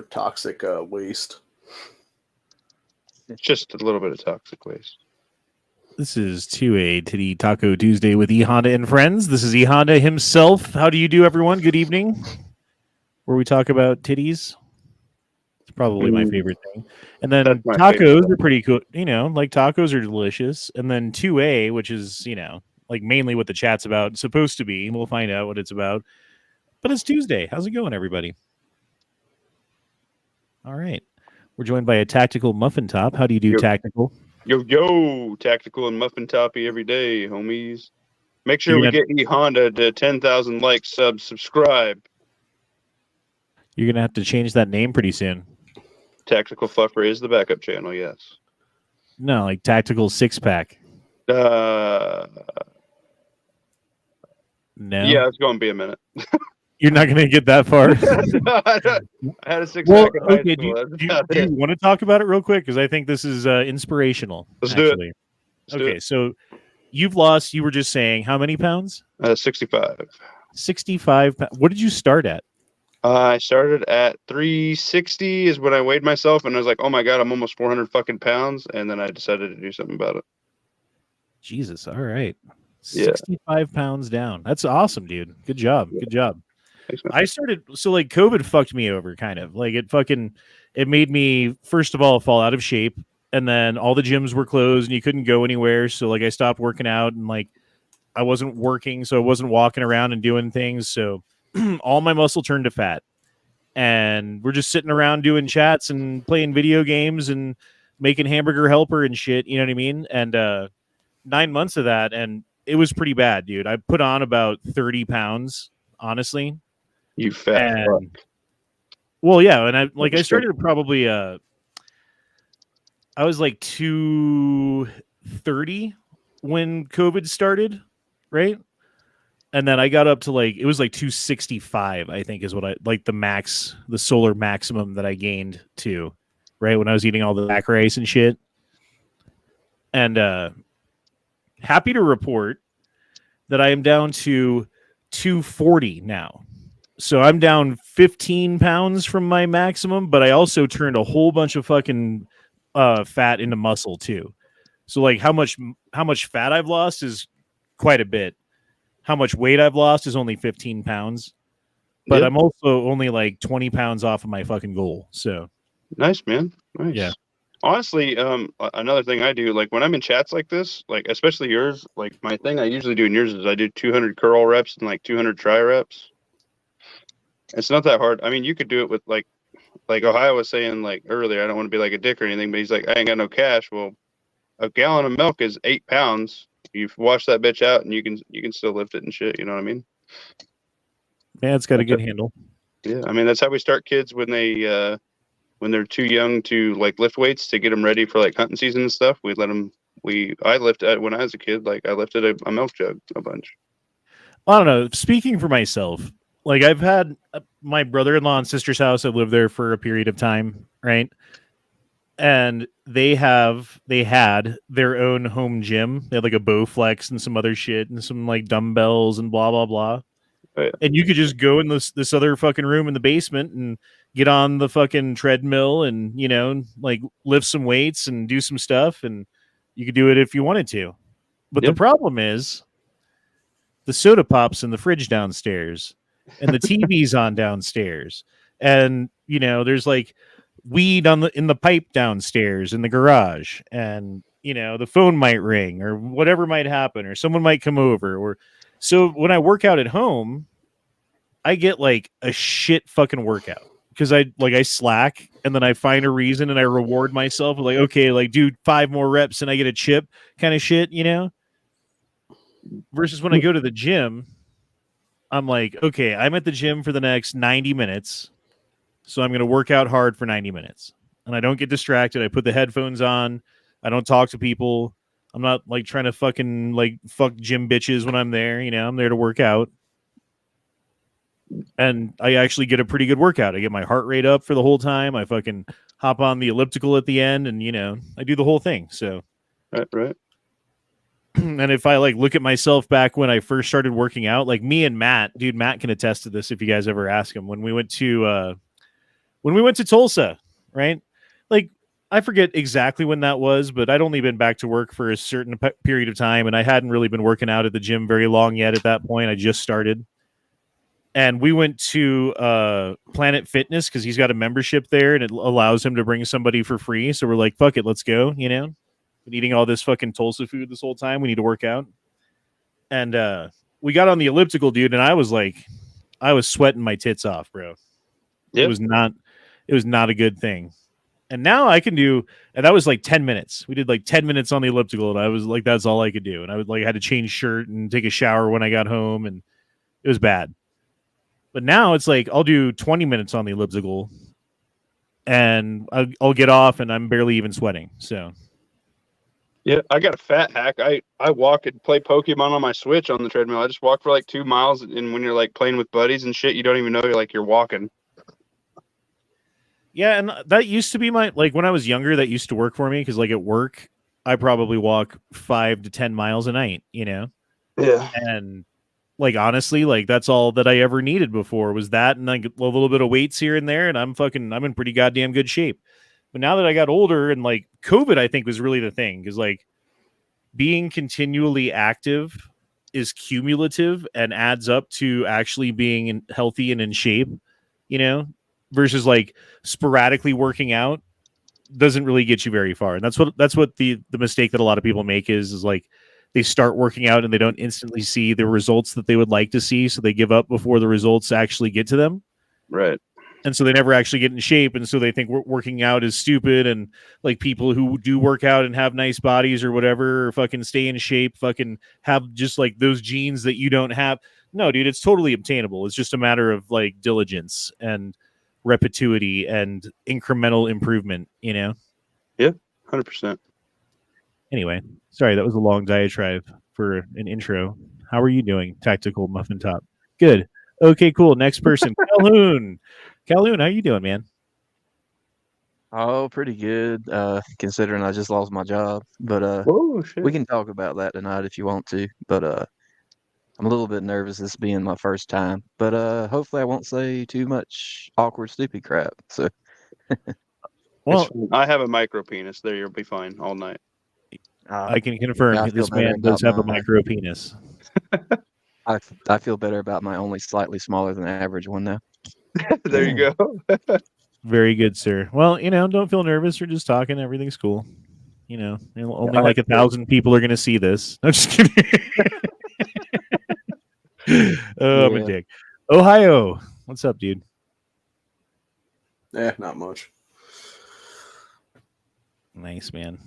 for toxic waste. It's just a little bit of toxic waste. This is 2A Titty Taco Tuesday with E Honda and friends. This is E Honda himself. How do you do, everyone? Good evening. Where we talk about titties. It's probably my favorite thing. And then tacos are pretty cool. You know, like tacos are delicious. And then 2A, which is, you know, like mainly what the chat's about, supposed to be. We'll find out what it's about. But it's Tuesday. How's it going, everybody? All right. We're joined by a tactical muffin top. How do you do, tactical? Yo, tactical and muffin toppy every day, homies. Make sure we get E Honda to 10,000 likes, subscribe. You're going to have to change that name pretty soon. Tactical Fluffer is the backup channel, yes. No, like Tactical Six Pack. No. Yeah, it's going to be a minute. You're not going to get that far. I had a six-pack. Well, okay, do you want to talk about it real quick? Because I think this is inspirational. Let's do it. Okay, so you've lost, you were just saying, how many pounds? 65. 65 pounds. What did you start at? I started at 360 is when I weighed myself, and I was like, oh my God, I'm almost 400 fucking pounds. And then I decided to do something about it. Jesus, all right. Yeah. 65 pounds down. That's awesome, dude. Good job. Yeah. Good job. Thanks, man. I started, so like COVID fucked me over, kind of. Like it made me, first of all, fall out of shape. And then all the gyms were closed and you couldn't go anywhere. So like I stopped working out and like I wasn't working. So I wasn't walking around and doing things. So all my muscle turned to fat. And we're just sitting around doing chats and playing video games and making Hamburger Helper and shit. You know what I mean? And 9 months of that. And it was pretty bad, dude. I put on about 30 pounds, honestly. You fat fuck. Well, yeah, and I started probably I was like 230 when COVID started, right? And then I got up to it was like 265, I think is what I like the solar maximum that I gained to, right? When I was eating all the back rice and shit. And happy to report that I am down to 240 now. So I'm down 15 pounds from my maximum, but I also turned a whole bunch of fucking fat into muscle too. So like how much fat I've lost is quite a bit. How much weight I've lost is only 15 pounds. But yep. I'm also only like 20 pounds off of my fucking goal. So nice, man. Nice. Yeah. Honestly, another thing I do, like when I'm in chats like this, like especially yours, like my thing I usually do in yours is I do 200 curl reps and like 200 try reps. It's not that hard. I mean, you could do it with like Ohio was saying like earlier, I don't want to be like a dick or anything, but he's like, I ain't got no cash. Well, a gallon of milk is 8 pounds. You wash that bitch out and you can still lift it and shit. You know what I mean? Yeah, it's got a good handle. Yeah. I mean, that's how we start kids when they're too young to like lift weights to get them ready for like hunting season and stuff. We let them, I lifted when I was a kid, like I lifted a milk jug a bunch. I don't know. Speaking for myself, like I've had my brother-in-law and sister's house. I lived there for a period of time, right? And they had their own home gym. They had like a Bowflex and some other shit and some like dumbbells and blah blah blah. Oh, yeah. And you could just go in this other fucking room in the basement and get on the fucking treadmill and like lift some weights and do some stuff. And you could do it if you wanted to. But The problem is the soda pop's in the fridge downstairs. And the TV's on downstairs, and there's like weed in the pipe downstairs in the garage, and the phone might ring or whatever might happen, or someone might come over. Or so when I work out at home, I get like a shit fucking workout because I slack, and then I find a reason and I reward myself with like, okay, like do 5 more reps and I get a chip kind of shit, versus when I go to the gym. I'm like, okay, I'm at the gym for the next 90 minutes, so I'm going to work out hard for 90 minutes. And I don't get distracted. I put the headphones on. I don't talk to people. I'm not, like, trying to fucking, like, fuck gym bitches when I'm there. I'm there to work out. And I actually get a pretty good workout. I get my heart rate up for the whole time. I fucking hop on the elliptical at the end, and, I do the whole thing. So, Right. And if I like look at myself back when I first started working out, like me and Matt can attest to this if you guys ever ask him. When we went to when we went to Tulsa, right? Like, I forget exactly when that was, but I'd only been back to work for a certain period of time, and I hadn't really been working out at the gym very long yet at that point. I just started. And we went to Planet Fitness because he's got a membership there, and it allows him to bring somebody for free. So we're like, fuck it, let's go, you know? Been eating all this fucking Tulsa food this whole time. We need to work out. And we got on the elliptical, dude, and I was sweating my tits off, bro. Yep. It was not a good thing. And now I can do, and that was like 10 minutes. We did like 10 minutes on the elliptical, and I was like, that's all I could do. And I was like, I had to change shirt and take a shower when I got home, and it was bad. But now it's like, I'll do 20 minutes on the elliptical, and I'll get off, and I'm barely even sweating. So, yeah, I got a fat hack. I walk and play Pokemon on my Switch on the treadmill. I just walk for like 2 miles, and when you're like playing with buddies and shit, you don't even know you're walking. yeah, and that used to be like when I was younger, that used to work for me because like at work, I probably walk 5 to 10 miles a night, you know? Yeah. And like, honestly, like that's all that I ever needed before was that and like a little bit of weights here and there. And I'm in pretty goddamn good shape. But now that I got older and like COVID, I think was really the thing because like being continually active is cumulative and adds up to actually being healthy and in shape, you know, versus like sporadically working out doesn't really get you very far. And that's what the mistake that a lot of people make is like they start working out and they don't instantly see the results that they would like to see. So they give up before the results actually get to them. Right. And so they never actually get in shape. And so they think working out is stupid. And like people who do work out and have nice bodies or whatever, or fucking stay in shape, fucking have just like those genes that you don't have. No, dude, it's totally obtainable. It's just a matter of like diligence and repetitivity and incremental improvement, you know? Yeah, 100%. Anyway, sorry, that was a long diatribe for an intro. How are you doing, Tactical Muffin Top? Good. Okay, cool. Next person, Calhoun. Calhoun, how you doing, man? Oh, pretty good, considering I just lost my job. But Oh, shit. we can talk about that tonight if you want to. But I'm a little bit nervous this being my first time. But hopefully I won't say too much awkward, stupid crap. So Well, I have a micro penis. There, you'll be fine all night. I can confirm I that feel this better man does about have a my- micro penis. I feel better about my only slightly smaller than average one now. There you go. Very good, sir. Well, you know, don't feel nervous. We're just talking. Everything's cool. You know, only I like have 1,000 people are going to see this. I'm just kidding. I'm a Yeah. dick. Ohio, what's up, dude? Not much. Nice, man.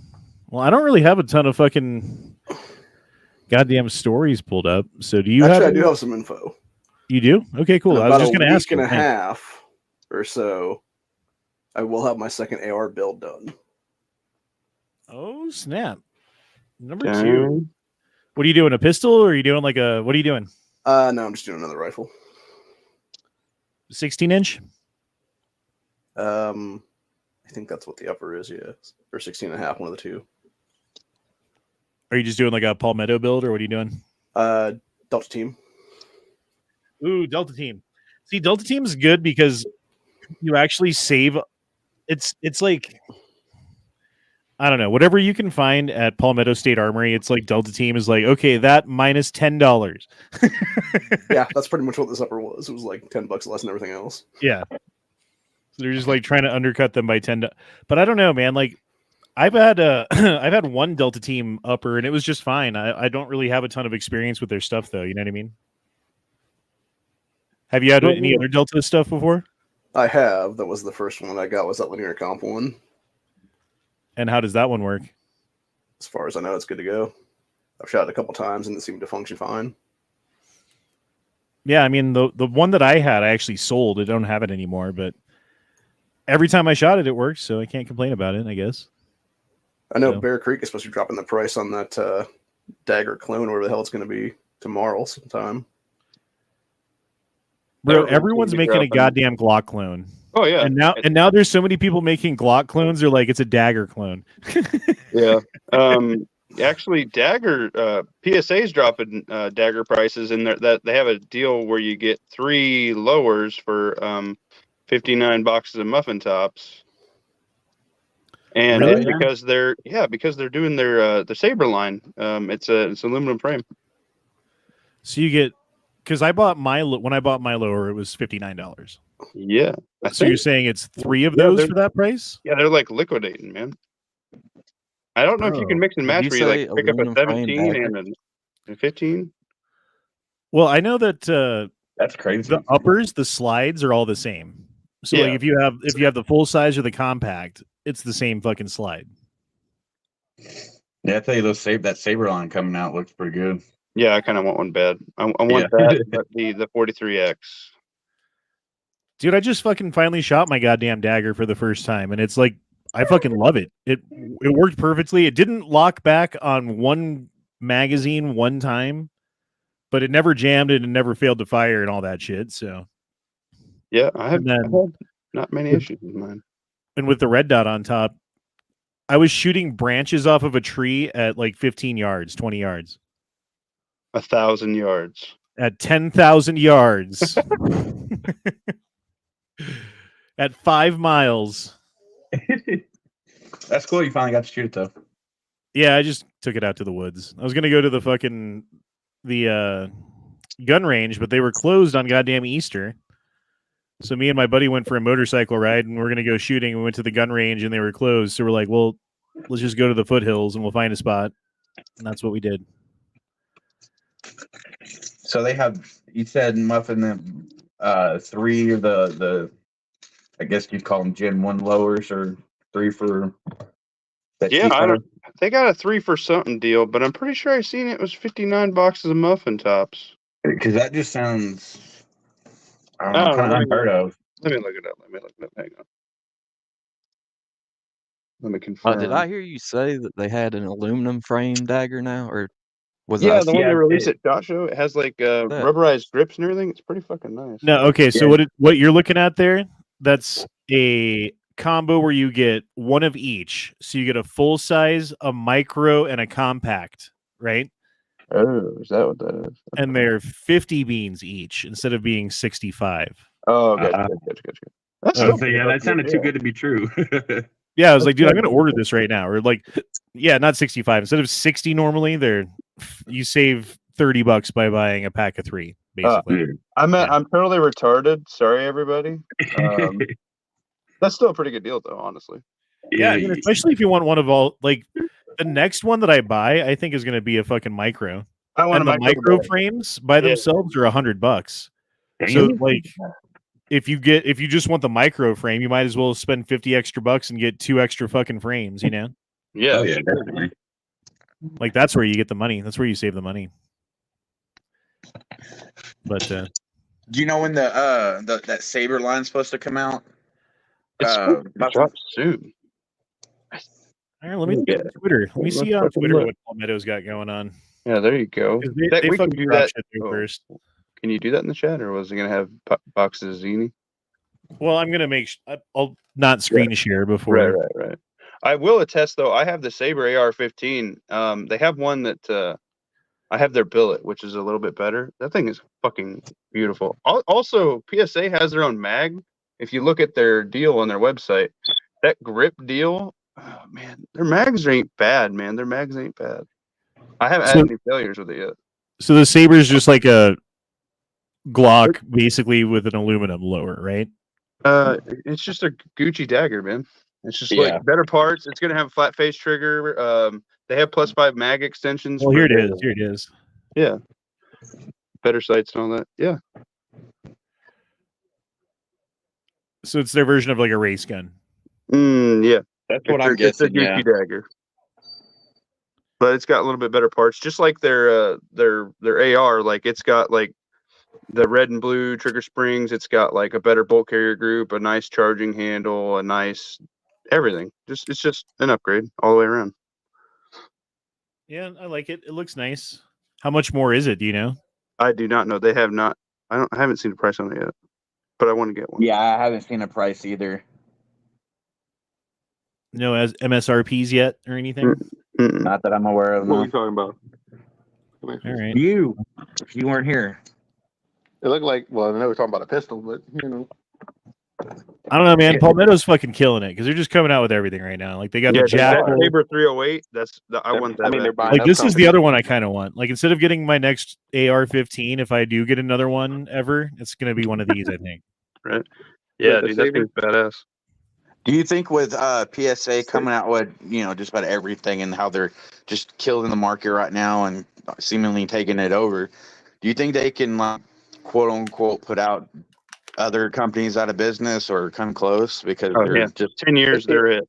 Well, I don't really have a ton of fucking goddamn stories pulled up. So do you Actually, have? I do have some info. You do? Okay, cool. In I was about just going to ask in you. a half or so, I will have my second AR build done. Oh, snap. Number 2. What are you doing? A pistol or are you doing like a, what are you doing? No, I'm just doing another rifle. 16-inch? I think that's what the upper is, yeah. Or 16 and a half, one of the two. Are you just doing like a Palmetto build or what are you doing? Delta Team. Ooh, Delta Team. See, Delta Team is good because you actually save. It's like, I don't know, whatever you can find at Palmetto State Armory. It's like Delta Team is like, okay, that minus $10. Yeah, that's pretty much what this upper was. It was like $10 less than everything else. Yeah. So they're just like trying to undercut them by 10. But I don't know, man. Like I've had I've had one Delta Team upper and it was just fine. I don't really have a ton of experience with their stuff though. You know what I mean? Have you had any other Delta stuff before? I have. That was the first one I got, was that linear comp one. And how does that one work? As far as I know, it's good to go. I've shot it a couple times and it seemed to function fine. Yeah, I mean the one that I had, I actually sold. I don't have it anymore, but every time I shot it, it worked, so I can't complain about it, I guess. I know So. Bear Creek is supposed to be dropping the price on that dagger clone, whatever the hell it's going to be, tomorrow sometime. Bro, everyone's making a goddamn Glock clone. Oh yeah, And now there's so many people making Glock clones. They're like, it's a dagger clone. yeah. Actually, Dagger PSA's dropping Dagger prices, and that they have a deal where you get 3 lowers for 59 boxes of muffin tops. And Really? because they're doing their saber line. It's aluminum frame. So you get, because I bought when I bought my lower, it was $59. Yeah. So you're saying it's 3 of Yeah, those they're- for that price? Yeah, they're like liquidating, man. I don't know if you can mix and Did match you where you like say pick up a aluminum frame 17 dagger? and a 15. Well, I know that That's crazy. the uppers, the slides are all the same. So Yeah. like if you have the full size or the compact, it's the same fucking slide. Yeah, I tell you, that saber line coming out looks pretty good. Yeah, I kind of want one bad. I want Yeah. that, but the 43X. Dude, I just fucking finally shot my goddamn dagger for the first time, and it's like I fucking love it. It worked perfectly. It didn't lock back on one magazine one time, but it never jammed it and never failed to fire and all that shit. So Yeah, I have And then- I've had not many issues with mine. and with the red dot on top, I was shooting branches off of a tree at like 15 yards, 20 yards. 1,000 yards. At 10,000 yards. At 5 miles. That's cool. You finally got to shoot it though. Yeah, I just took it out to the woods. I was gonna go to the gun range, but they were closed on goddamn Easter. So me and my buddy went for a motorcycle ride, and we're gonna go shooting. We went to the gun range, and they were closed. So we're like, well, let's just go to the foothills, and we'll find a spot. And that's what we did. So they have. You said muffin them 3 of the. I guess you'd call them Gen 1 lowers or 3 for. That Yeah, cheap I color? don't. They got a 3 for something deal, but I'm pretty sure I seen it was 59 boxes of muffin tops. Because that just sounds. I don't know, Oh, kind of let me unheard of. Let me look it up. Hang on. Let me confirm. Did I hear you say that they had an aluminum frame dagger now, or was Yeah, I? the one Yeah, they released it- at SHOT Show. It has like rubberized grips and everything. It's pretty fucking nice. No, okay. So Yeah. what you're looking at there? That's a combo where you get one of each. So you get a full size, a micro, and a compact, right? Oh, is that what that is? And they're 50 beans each instead of being 65. Oh, gotcha. Uh-uh. Gotcha. That's Oh, still So yeah, that sounded too good to be true. Yeah, I was like, dude, I'm gonna order this right now. Or like, yeah, not 65. Instead of 60 normally, you save $30 by buying a pack of 3, basically. I'm Yeah. I'm totally retarded. Sorry, everybody. That's still a pretty good deal, though. Honestly. Yeah, I mean, especially if you want one of all, like the next one that I buy, I think is gonna be a fucking micro. I want And the micro frames by themselves are $100. So like if you just want the micro frame, you might as well spend 50 extra bucks and get 2 extra fucking frames, you know? Yeah. Oh yeah, definitely. Like that's where you get the money. That's where you save the money. But Do you know when that saber line's supposed to come out? It's supposed to drop soon. all right, let me look Yeah. at Twitter. Let me Let's see on fucking Twitter look. what Palmetto's got going on. Yeah, there you go. 'Cause We they can fucking do drop that. shit there Oh. first. Can you do that in the chat, or was it gonna have boxes of zini? Well, I'm gonna I'll not screen share before. Right. I will attest, though. I have the Saber AR-15. They have one that I have their billet, which is a little bit better. That thing is fucking beautiful. Also, PSA has their own mag. If you look at their deal on their website, that grip deal, oh, man, their mags ain't bad, man. Their mags ain't bad. I haven't had any failures with it yet. So the Saber is just like a Glock, basically with an aluminum lower, right? It's just a Gucci dagger, man. It's just Yeah. like better parts. It's gonna have a flat face trigger. They have +5 mag extensions. Well, for here it the- is. Here it is. Yeah. Better sights and all that. Yeah. So it's their version of like a race gun. Yeah. That's what I'm It's a guessing. Yeah. Gucci dagger. But it's got a little bit better parts, just like their AR. Like it's got like the red and blue trigger springs. It's got like a better bolt carrier group, a nice charging handle, a nice everything. It's just an upgrade all the way around. Yeah, I like it. It looks nice. How much more is it? Do you know? I do not know. They have not. I haven't seen the price on it yet, but I want to get one. Yeah, I haven't seen a price either. No, as MSRPs yet or anything? Mm-mm. Not that I'm aware of. What are No. we talking about? All right. You weren't here. It looked like, well, I know we're talking about a pistol, but you know, I don't know, man. Palmetto's fucking killing it because they're just coming out with everything right now. Like they got the that Jackal. Saber 308. I want that. I mean, they're buying Like up this is the companies. other one I kind of want. Like instead of getting my next AR-15, if I do get another one ever, it's gonna be one of these. I think. Right? Yeah, The dude, that Saber? thing's badass. Do you think with PSA coming out with just about everything and how they're just killing the market right now and seemingly taking it over, do you think they can quote unquote put out other companies out of business or come close because Oh they're yeah, just 10 years they're it.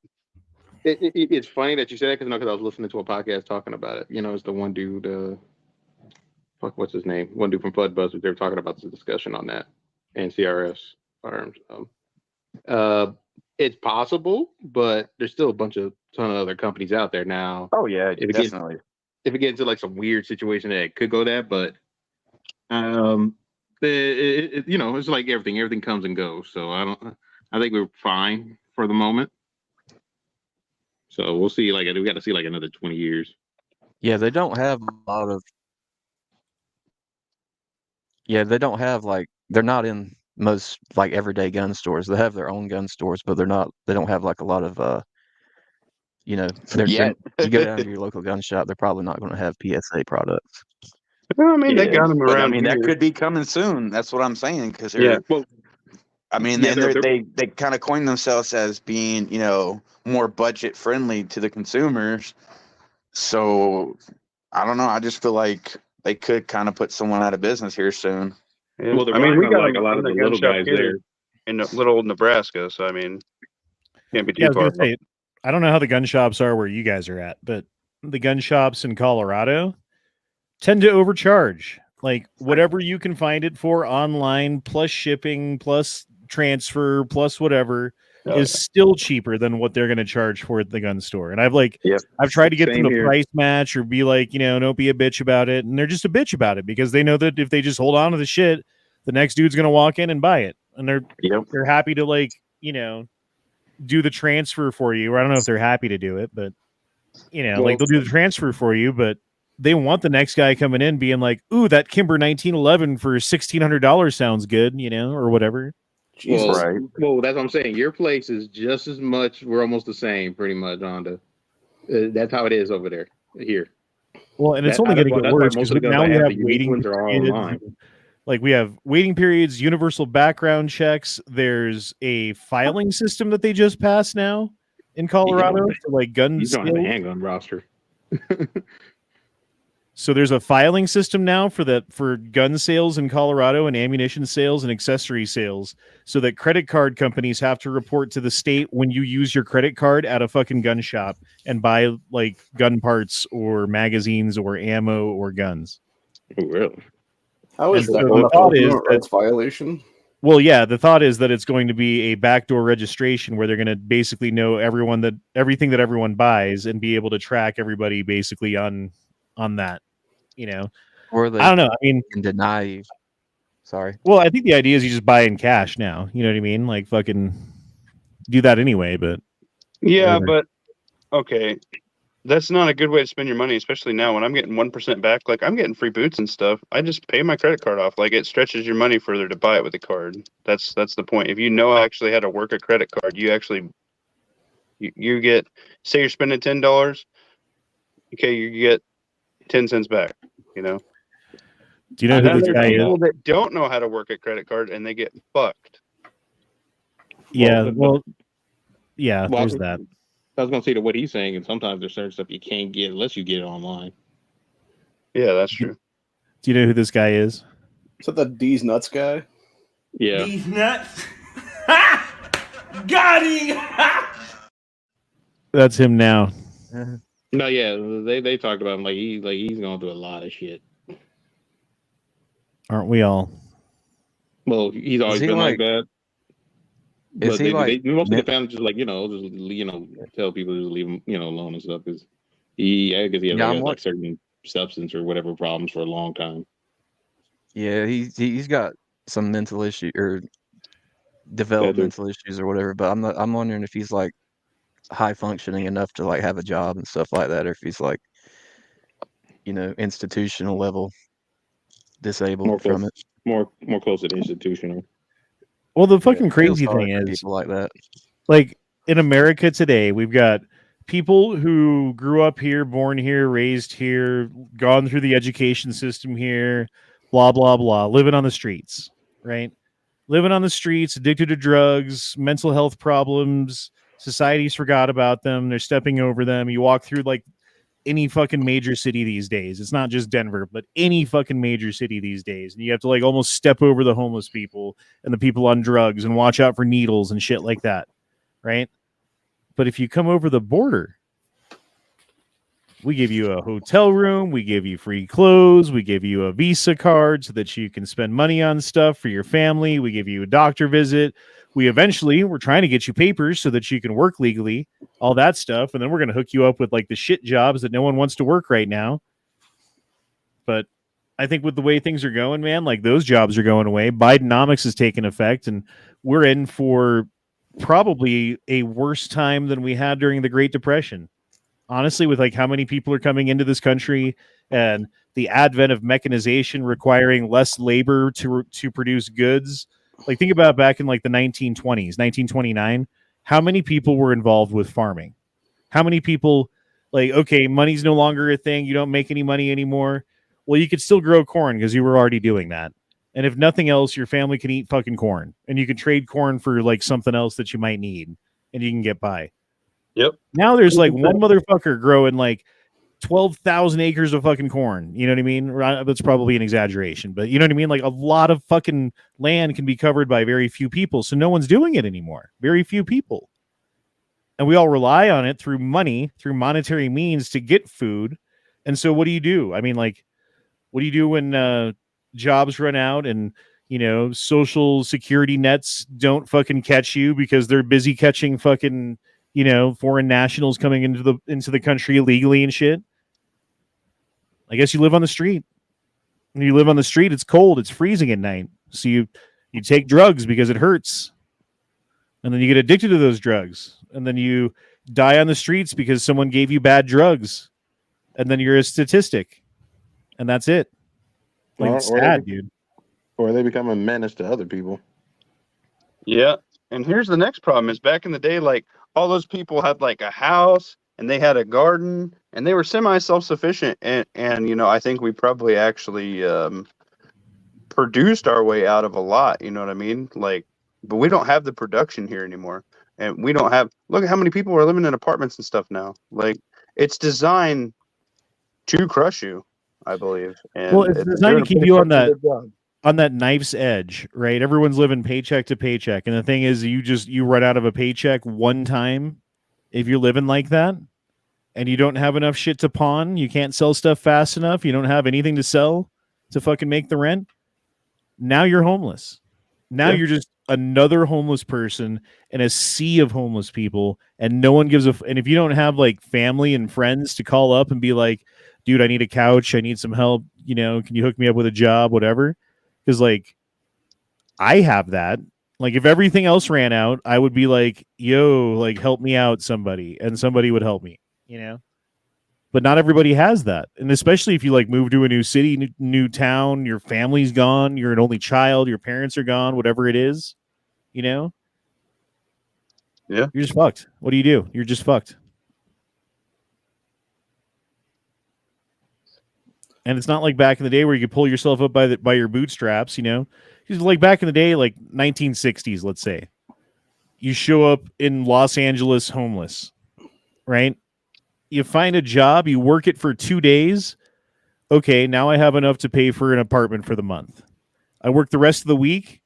It's funny that you say that because I was listening to a podcast talking about it. It's the one dude, what's his name? One dude from Flood Buzzers. They were talking about the discussion on that and CRS Firearms. It's possible, but there's still a ton of other companies out there now. oh yeah, If it definitely. if it gets into like some weird situation that it could go that, but it's like everything comes and goes. So I think we're fine for the moment. So we'll see. Like we got to see like another 20 years. Yeah, they don't have a lot of. Yeah, they don't have like they're not in most like everyday gun stores. They have their own gun stores, but they're not. They don't have like a lot of They're, Yet. you go down to your local gun shop, they're probably not going to have PSA products. I mean, they Yeah, got them but I around mean here. that could be coming soon. That's what I'm saying because Yeah. Well, I mean, yeah, they kind of coined themselves as being, more budget friendly to the consumers. So I don't know. I just feel like they could kind of put someone out of business here soon. Yeah. Well, they're I mean, we buying, got like, them a lot in of the the gun little shop guys here there. in little Nebraska. So I mean, can't be too Yeah, I was far. gonna say, I don't know how the gun shops are where you guys are at, but the gun shops in Colorado tend to overcharge. Like whatever you can find it for online, plus shipping, plus transfer, plus whatever, is still cheaper than what they're going to charge for at the gun store. And I've tried to get them Same to here. price match or be like, don't be a bitch about it. And they're just a bitch about it because they know that if they just hold on to the shit, the next dude's going to walk in and buy it. And they're happy to do the transfer for you. Or I don't know if they're happy to do it, but they'll do the transfer for you, but they want the next guy coming in being like, ooh, that Kimber 1911 for $1,600 sounds good, or whatever. Jesus. Well, that's what I'm saying. Your place is just as much. We're almost the same, pretty much, Honda. That's how it is over there. Here. Well, and it's only going to get worse because now we have waiting ones are all online. periods. Like we have waiting periods, universal background checks. There's a filing system that they just passed now in Colorado for like gun You don't have a sales. handgun roster. So there's a filing system now for gun sales in Colorado and ammunition sales and accessory sales, so that credit card companies have to report to the state when you use your credit card at a fucking gun shop and buy like gun parts or magazines or ammo or guns. Oh, really? How is And that? so the thought is Rights violation. Well, yeah, the thought is that it's going to be a backdoor registration where they're going to basically know everything that everyone buys and be able to track everybody basically on that, Or they I don't know. I mean, can deny you. Sorry. well, I think the idea is you just buy in cash now. You know what I mean? Like fucking do that anyway, but Yeah, whatever. but okay. That's not a good way to spend your money, especially now when I'm getting 1% back. Like I'm getting free boots and stuff. I just pay my credit card off. Like it stretches your money further to buy it with a card. That's the point. If I actually how to work a credit card, you actually you get, say you're spending $10, okay, you get 10 cents back. Do you know And who then this there's guy is? people that don't know how to work a credit card and they get fucked. Yeah, Well, there's that. I was going to say to what he's saying, and sometimes there's certain stuff you can't get unless you get it online. Yeah, that's true. Do you know who this guy is? Is that the D's nuts guy? Yeah. These nuts. Got him. That's him now. No, yeah, they talked about him like he's going to do a lot of shit. Aren't we all? Well, he's always he been like like- that. Is But he most of the families just tell people to leave him alone and stuff because I guess he has Yeah, like, like certain substance or whatever problems for a long time. Yeah, he's got some mental issue or developmental issues or whatever. But I'm wondering if he's like high functioning enough to like have a job and stuff like that, or if he's like institutional level disabled from it. More close to the institutional. Well, the fucking It feels crazy hard thing for is, people like that. like in America today, we've got people who grew up here, born here, raised here, gone through the education system here, blah blah blah, living on the streets, right? Living on the streets, addicted to drugs, mental health problems. Society's forgot about them. They're stepping over them. You walk through like any fucking major city these days. It's not just Denver, but any fucking major city these days. And you have to like almost step over the homeless people and the people on drugs and watch out for needles and shit like that. Right? But if you come over the border, we give you a hotel room, we give you free clothes, we give you a Visa card so that you can spend money on stuff for your family, we give you a doctor visit. We're trying to get you papers so that you can work legally, all that stuff, and then we're going to hook you up with like the shit jobs that no one wants to work right now. But I think with the way things are going, man, like those jobs are going away. Bidenomics has taken effect, and we're in for probably a worse time than we had during the Great Depression. Honestly, with like how many people are coming into this country and the advent of mechanization requiring less labor to produce goods. Like think about back in like the 1920s, 1929, how many people were involved with farming? How many people like, okay, money's no longer a thing. You don't make any money anymore. Well, you could still grow corn because you were already doing that. And if nothing else, your family can eat fucking corn and you can trade corn for like something else that you might need and you can get by. Yep. Now there's like one motherfucker growing like 12,000 acres of fucking corn. You know what I mean? That's probably an exaggeration, but you know what I mean? Like a lot of fucking land can be covered by very few people. So no one's doing it anymore. Very few people. And we all rely on it through money, through monetary means to get food. And so what do you do? I mean, like, what do you do when jobs run out and, you know, social security nets don't fucking catch you because they're busy catching fucking, you know, foreign nationals coming into the country illegally and shit? I guess you live on the street. When you live on the street, it's cold, it's freezing at night. So you take drugs because it hurts. And then you get addicted to those drugs. And then you die on the streets because someone gave you bad drugs. And then you're a statistic. And that's it. Like, it's sad, dude. Or they become a menace to other people. Yeah. And here's the next problem is back in the day, like all those people had like a house and they had a garden and they were semi-self-sufficient. And you know, I think we probably actually produced our way out of a lot. You know what I mean? Like, but we don't have the production here anymore. And we don't have, look at how many people are living in apartments and stuff now. Like, it's designed to crush you, I believe. And well, it's designed to keep you on that knife's edge, right? Everyone's living paycheck to paycheck. And the thing is, you run out of a paycheck one time if you're living like that and you don't have enough shit to pawn. You can't sell stuff fast enough. You don't have anything to sell to fucking make the rent. Now you're homeless. Now you're just another homeless person in a sea of homeless people, and no one gives and if you don't have like family and friends to call up and be like, dude, I need a couch, I need some help, you know, can you hook me up with a job, whatever? Because like I have that. Like if everything else ran out, I would be like, yo, like help me out, somebody, and somebody would help me, you know. But not everybody has that. And especially if you like move to a new city, new town, your family's gone, you're an only child, your parents are gone, whatever it is, you know? Yeah. You're just fucked. What do you do? You're just fucked. And it's not like back in the day where you could pull yourself up by your bootstraps, you know? Because like back in the day, like 1960s, let's say, you show up in Los Angeles homeless, right? You find a job, you work it for 2 days. Okay, now I have enough to pay for an apartment for the month. I work the rest of the week.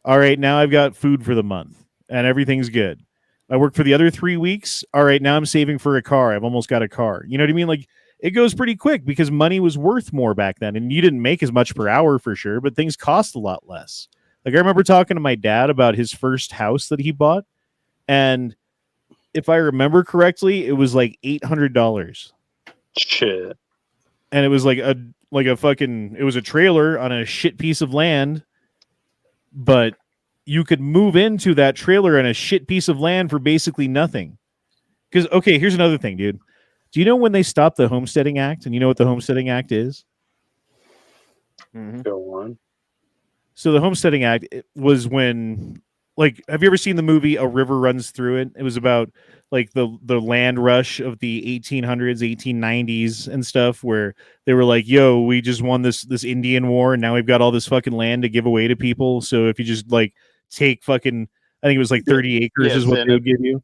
All right, now I've got food for the month and everything's good. I work for the other 3 weeks. All right, now I'm saving for a car. I've almost got a car. You know what I mean? Like it goes pretty quick because money was worth more back then, and you didn't make as much per hour for sure, but things cost a lot less. Like I remember talking to my dad about his first house that he bought, and if I remember correctly, it was like $800. Shit. And it was like a fucking, it was a trailer on a shit piece of land, but you could move into that trailer on a shit piece of land for basically nothing. Because, okay, here's another thing, dude. Do you know when they stopped the Homesteading Act? And you know what the Homesteading Act is? Go on. So the Homesteading Act was when like, have you ever seen the movie A River Runs Through It? It was about like the land rush of the 1800s, 1890s and stuff, where they were like, yo, we just won this Indian war and now we've got all this fucking land to give away to people. So if you just like take fucking, I think it was like 30 acres is what they would give you.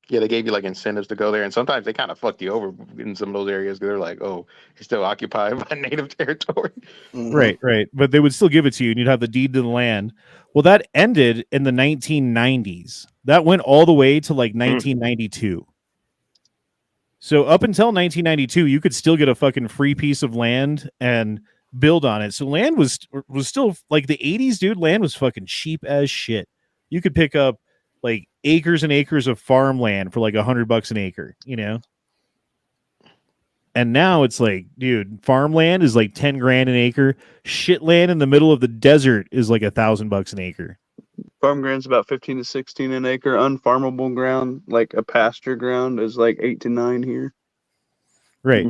Yeah, they gave you like incentives to go there, and sometimes they kind of fucked you over in some of those areas because they're like, "Oh, you're still occupied by native territory." Right. But they would still give it to you, and you'd have the deed to the land. Well, that ended in the 1990s. That went all the way to like 1992. So up until 1992, you could still get a fucking free piece of land and build on it. So land was still like the 80s, dude. Land was fucking cheap as shit. You could pick up like acres and acres of farmland for like $100 an acre, you know? And now it's like, dude, farmland is like 10 grand an acre. Shit land in the middle of the desert is like $1,000 an acre. Farm ground's about 15 to 16 an acre. Unfarmable ground, like a pasture ground, is like 8 to 9 here. Right.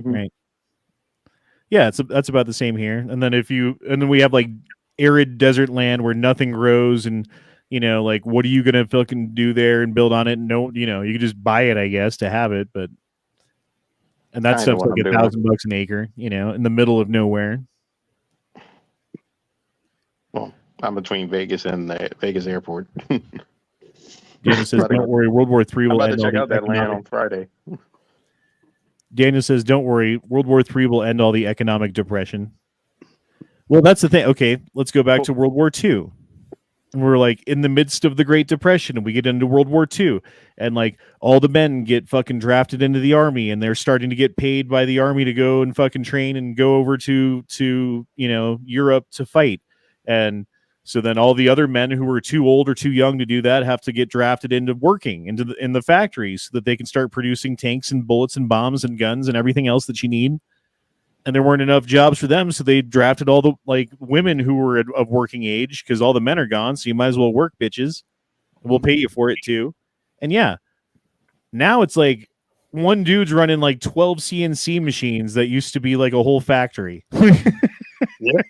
Yeah, that's about the same here. And then we have like arid desert land where nothing grows, and you know, like, what are you gonna fucking do there and build on it? No, you know, you can just buy it, I guess, to have it, and that stuff's like $1,000 an acre, you know, in the middle of nowhere. Well, I'm between Vegas and the Vegas airport. Daniel says, "Don't worry, World War III will I'm end." about to check out that land on Friday. Daniel says, "Don't worry, World War III will end all the economic depression." Well, that's the thing. Okay, let's go back to World War II. We're like in the midst of the Great Depression, and we get into World War II, and like all the men get fucking drafted into the army, and they're starting to get paid by the army to go and fucking train and go over to you know, Europe to fight. And so then all the other men who were too old or too young to do that have to get drafted into working in the factories so that they can start producing tanks and bullets and bombs and guns and everything else that you need. And there weren't enough jobs for them, so they drafted all the like women who were of working age because all the men are gone. So you might as well work, bitches. We'll pay you for it too. And yeah, now it's like one dude's running like 12 CNC machines that used to be like a whole factory. Yeah,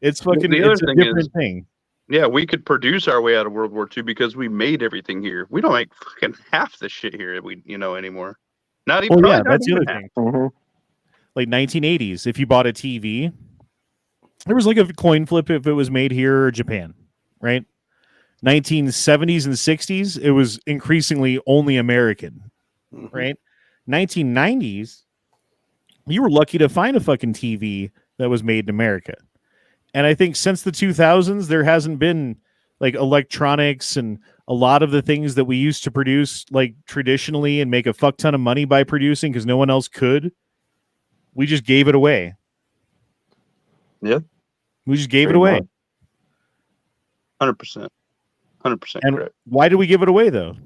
it's fucking it's a different thing. Yeah, we could produce our way out of World War II because we made everything here. We don't make fucking half the shit here anymore. Not even. Well, yeah, that's the other half. thing. Mm-hmm. Like 1980s, if you bought a TV, there was like a coin flip if it was made here or Japan, right? 1970s and 60s, it was increasingly only American, right? 1990s, you were lucky to find a fucking TV that was made in America. And I think since the 2000s, there hasn't been like electronics and a lot of the things that we used to produce like traditionally and make a fuck ton of money by producing because no one else could. We just gave it away. Yeah. We just gave it away. 100%. 100% and correct. Why did we give it away, though?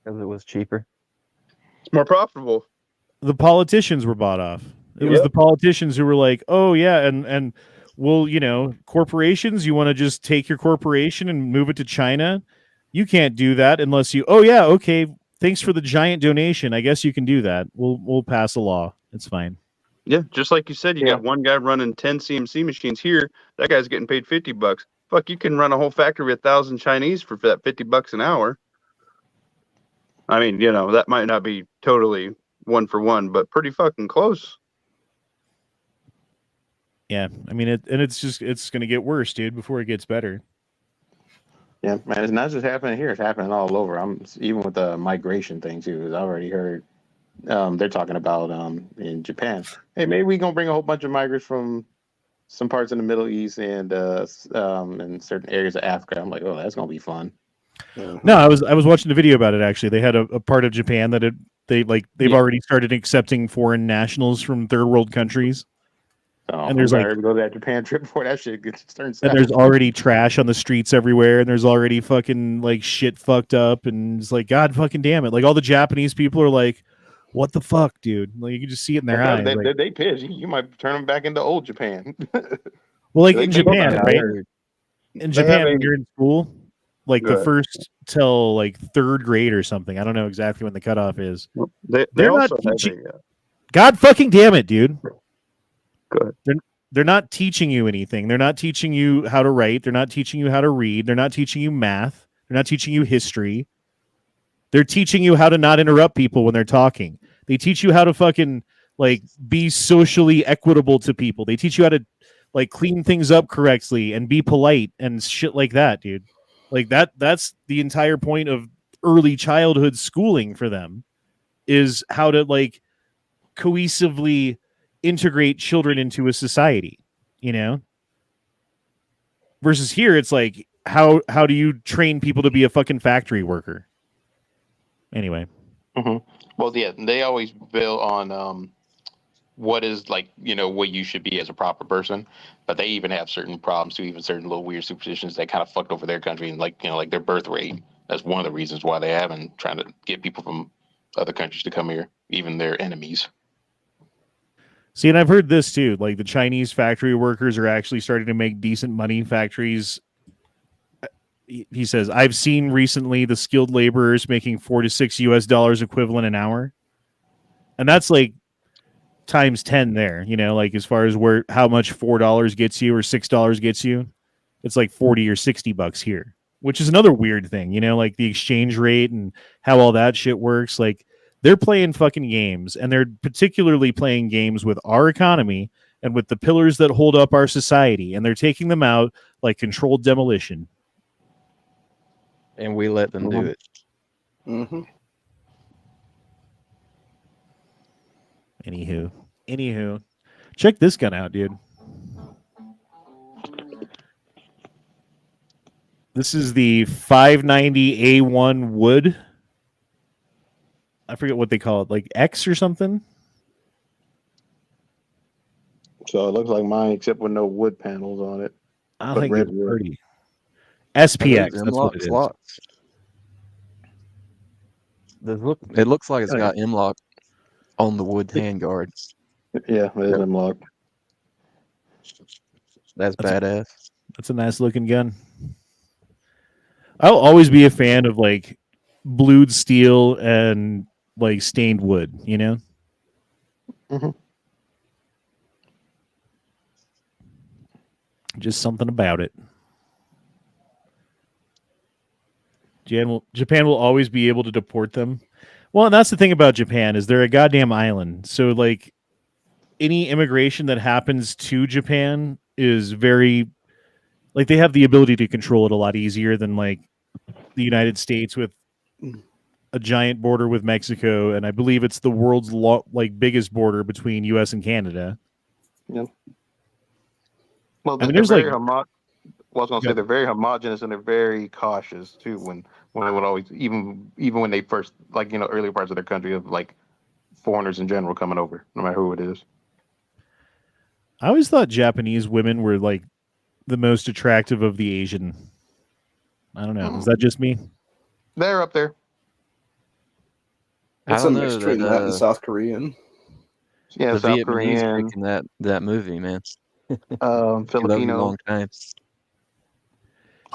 Because it was cheaper. It's more profitable. The politicians were bought off. It was the politicians who were like, oh, yeah, and well, you know, corporations, you want to just take your corporation and move it to China? You can't do that unless you, oh, yeah, okay, thanks for the giant donation. I guess you can do that. We'll pass a law. It's fine. Yeah, just like you said, you got one guy running 10 CMC machines here. That guy's getting paid $50. Fuck, you can run a whole factory with 1,000 Chinese for that $50 an hour. I mean, you know, that might not be totally one for one, but pretty fucking close. Yeah, I mean, it's going to get worse, dude, before it gets better. Yeah, man, it's not just happening here; it's happening all over. Even with the migration thing too. I've already heard they're talking about in Japan. Hey, maybe we're gonna bring a whole bunch of migrants from some parts in the Middle East and in certain areas of Africa. I'm like, oh, that's gonna be fun. No, I was watching a video about it actually. They had a part of Japan that they've already started accepting foreign nationals from third world countries. Oh, and there's like to go to that Japan trip before that shit gets turned south. And there's already trash on the streets everywhere, and there's already fucking like shit fucked up, and it's like, God fucking damn it! Like all the Japanese people are like, "What the fuck, dude?" Like you can just see it in their eyes. They pissed. You might turn them back into old Japan. Well, like in Japan, right? In Japan, when you're in school, like the first till like third grade or something. I don't know exactly when the cutoff is. They're not teaching. God fucking damn it, dude. Good. they're not teaching you anything. They're not teaching you how to write. They're not teaching you how to read. They're not teaching you math. They're not teaching you history. They're teaching you how to not interrupt people when they're talking. They teach you how to fucking like be socially equitable to people. They teach you how to like clean things up correctly and be polite and shit like that, dude. Like that's the entire point of early childhood schooling for them, is how to like cohesively integrate children into a society, you know? Versus here it's like how do you train people to be a fucking factory worker? Anyway. Well, yeah, they always build on what is like, what you should be as a proper person. But they even have certain problems too, even certain little weird superstitions that kind of fucked over their country, and like their birth rate. That's one of the reasons why they haven't trying to get people from other countries to come here, even their enemies. See, and I've heard this too. Like the Chinese factory workers are actually starting to make decent money. Factories. He says, I've seen recently the skilled laborers making $4 to $6 US equivalent an hour. And that's like times 10 there, like as far as how much $4 gets you or $6 gets you, it's like 40 or $60 here, which is another weird thing, like the exchange rate and how all that shit works. Like they're playing fucking games, and they're particularly playing games with our economy and with the pillars that hold up our society, and they're taking them out like controlled demolition. And we let them do it. Mm-hmm. Anywho, check this gun out, dude. This is the 590A1 wood. I forget what they call it, like X or something. So it looks like mine, except with no wood panels on it. I But think red it's wood. pretty. SPX. Those That's what it is. slots. It looks like it's got M-lock on the wood handguard. Yeah, it is unlocked. That's badass. That's a nice looking gun. I'll always be a fan of like blued steel and like stained wood, Just something about it. Japan will always be able to deport them. Well, and that's the thing about Japan, is they're a goddamn island. So like any immigration that happens to Japan is very, like, they have the ability to control it a lot easier than like the United States, with a giant border with Mexico, and I believe it's the world's biggest border between US and Canada. Yeah. Well, I mean, they're there's very like I was gonna say they're very homogenous, and they're very cautious too. When they would always, even when they first, earlier parts of their country, of like foreigners in general coming over, no matter who it is. I always thought Japanese women were like the most attractive of the Asian. I don't know. Is that just me? They're up there. It's I a don't mix know between that and South Korean. Yeah, the South Vietnamese Korean, freaking that movie, man. Love Filipino. long time.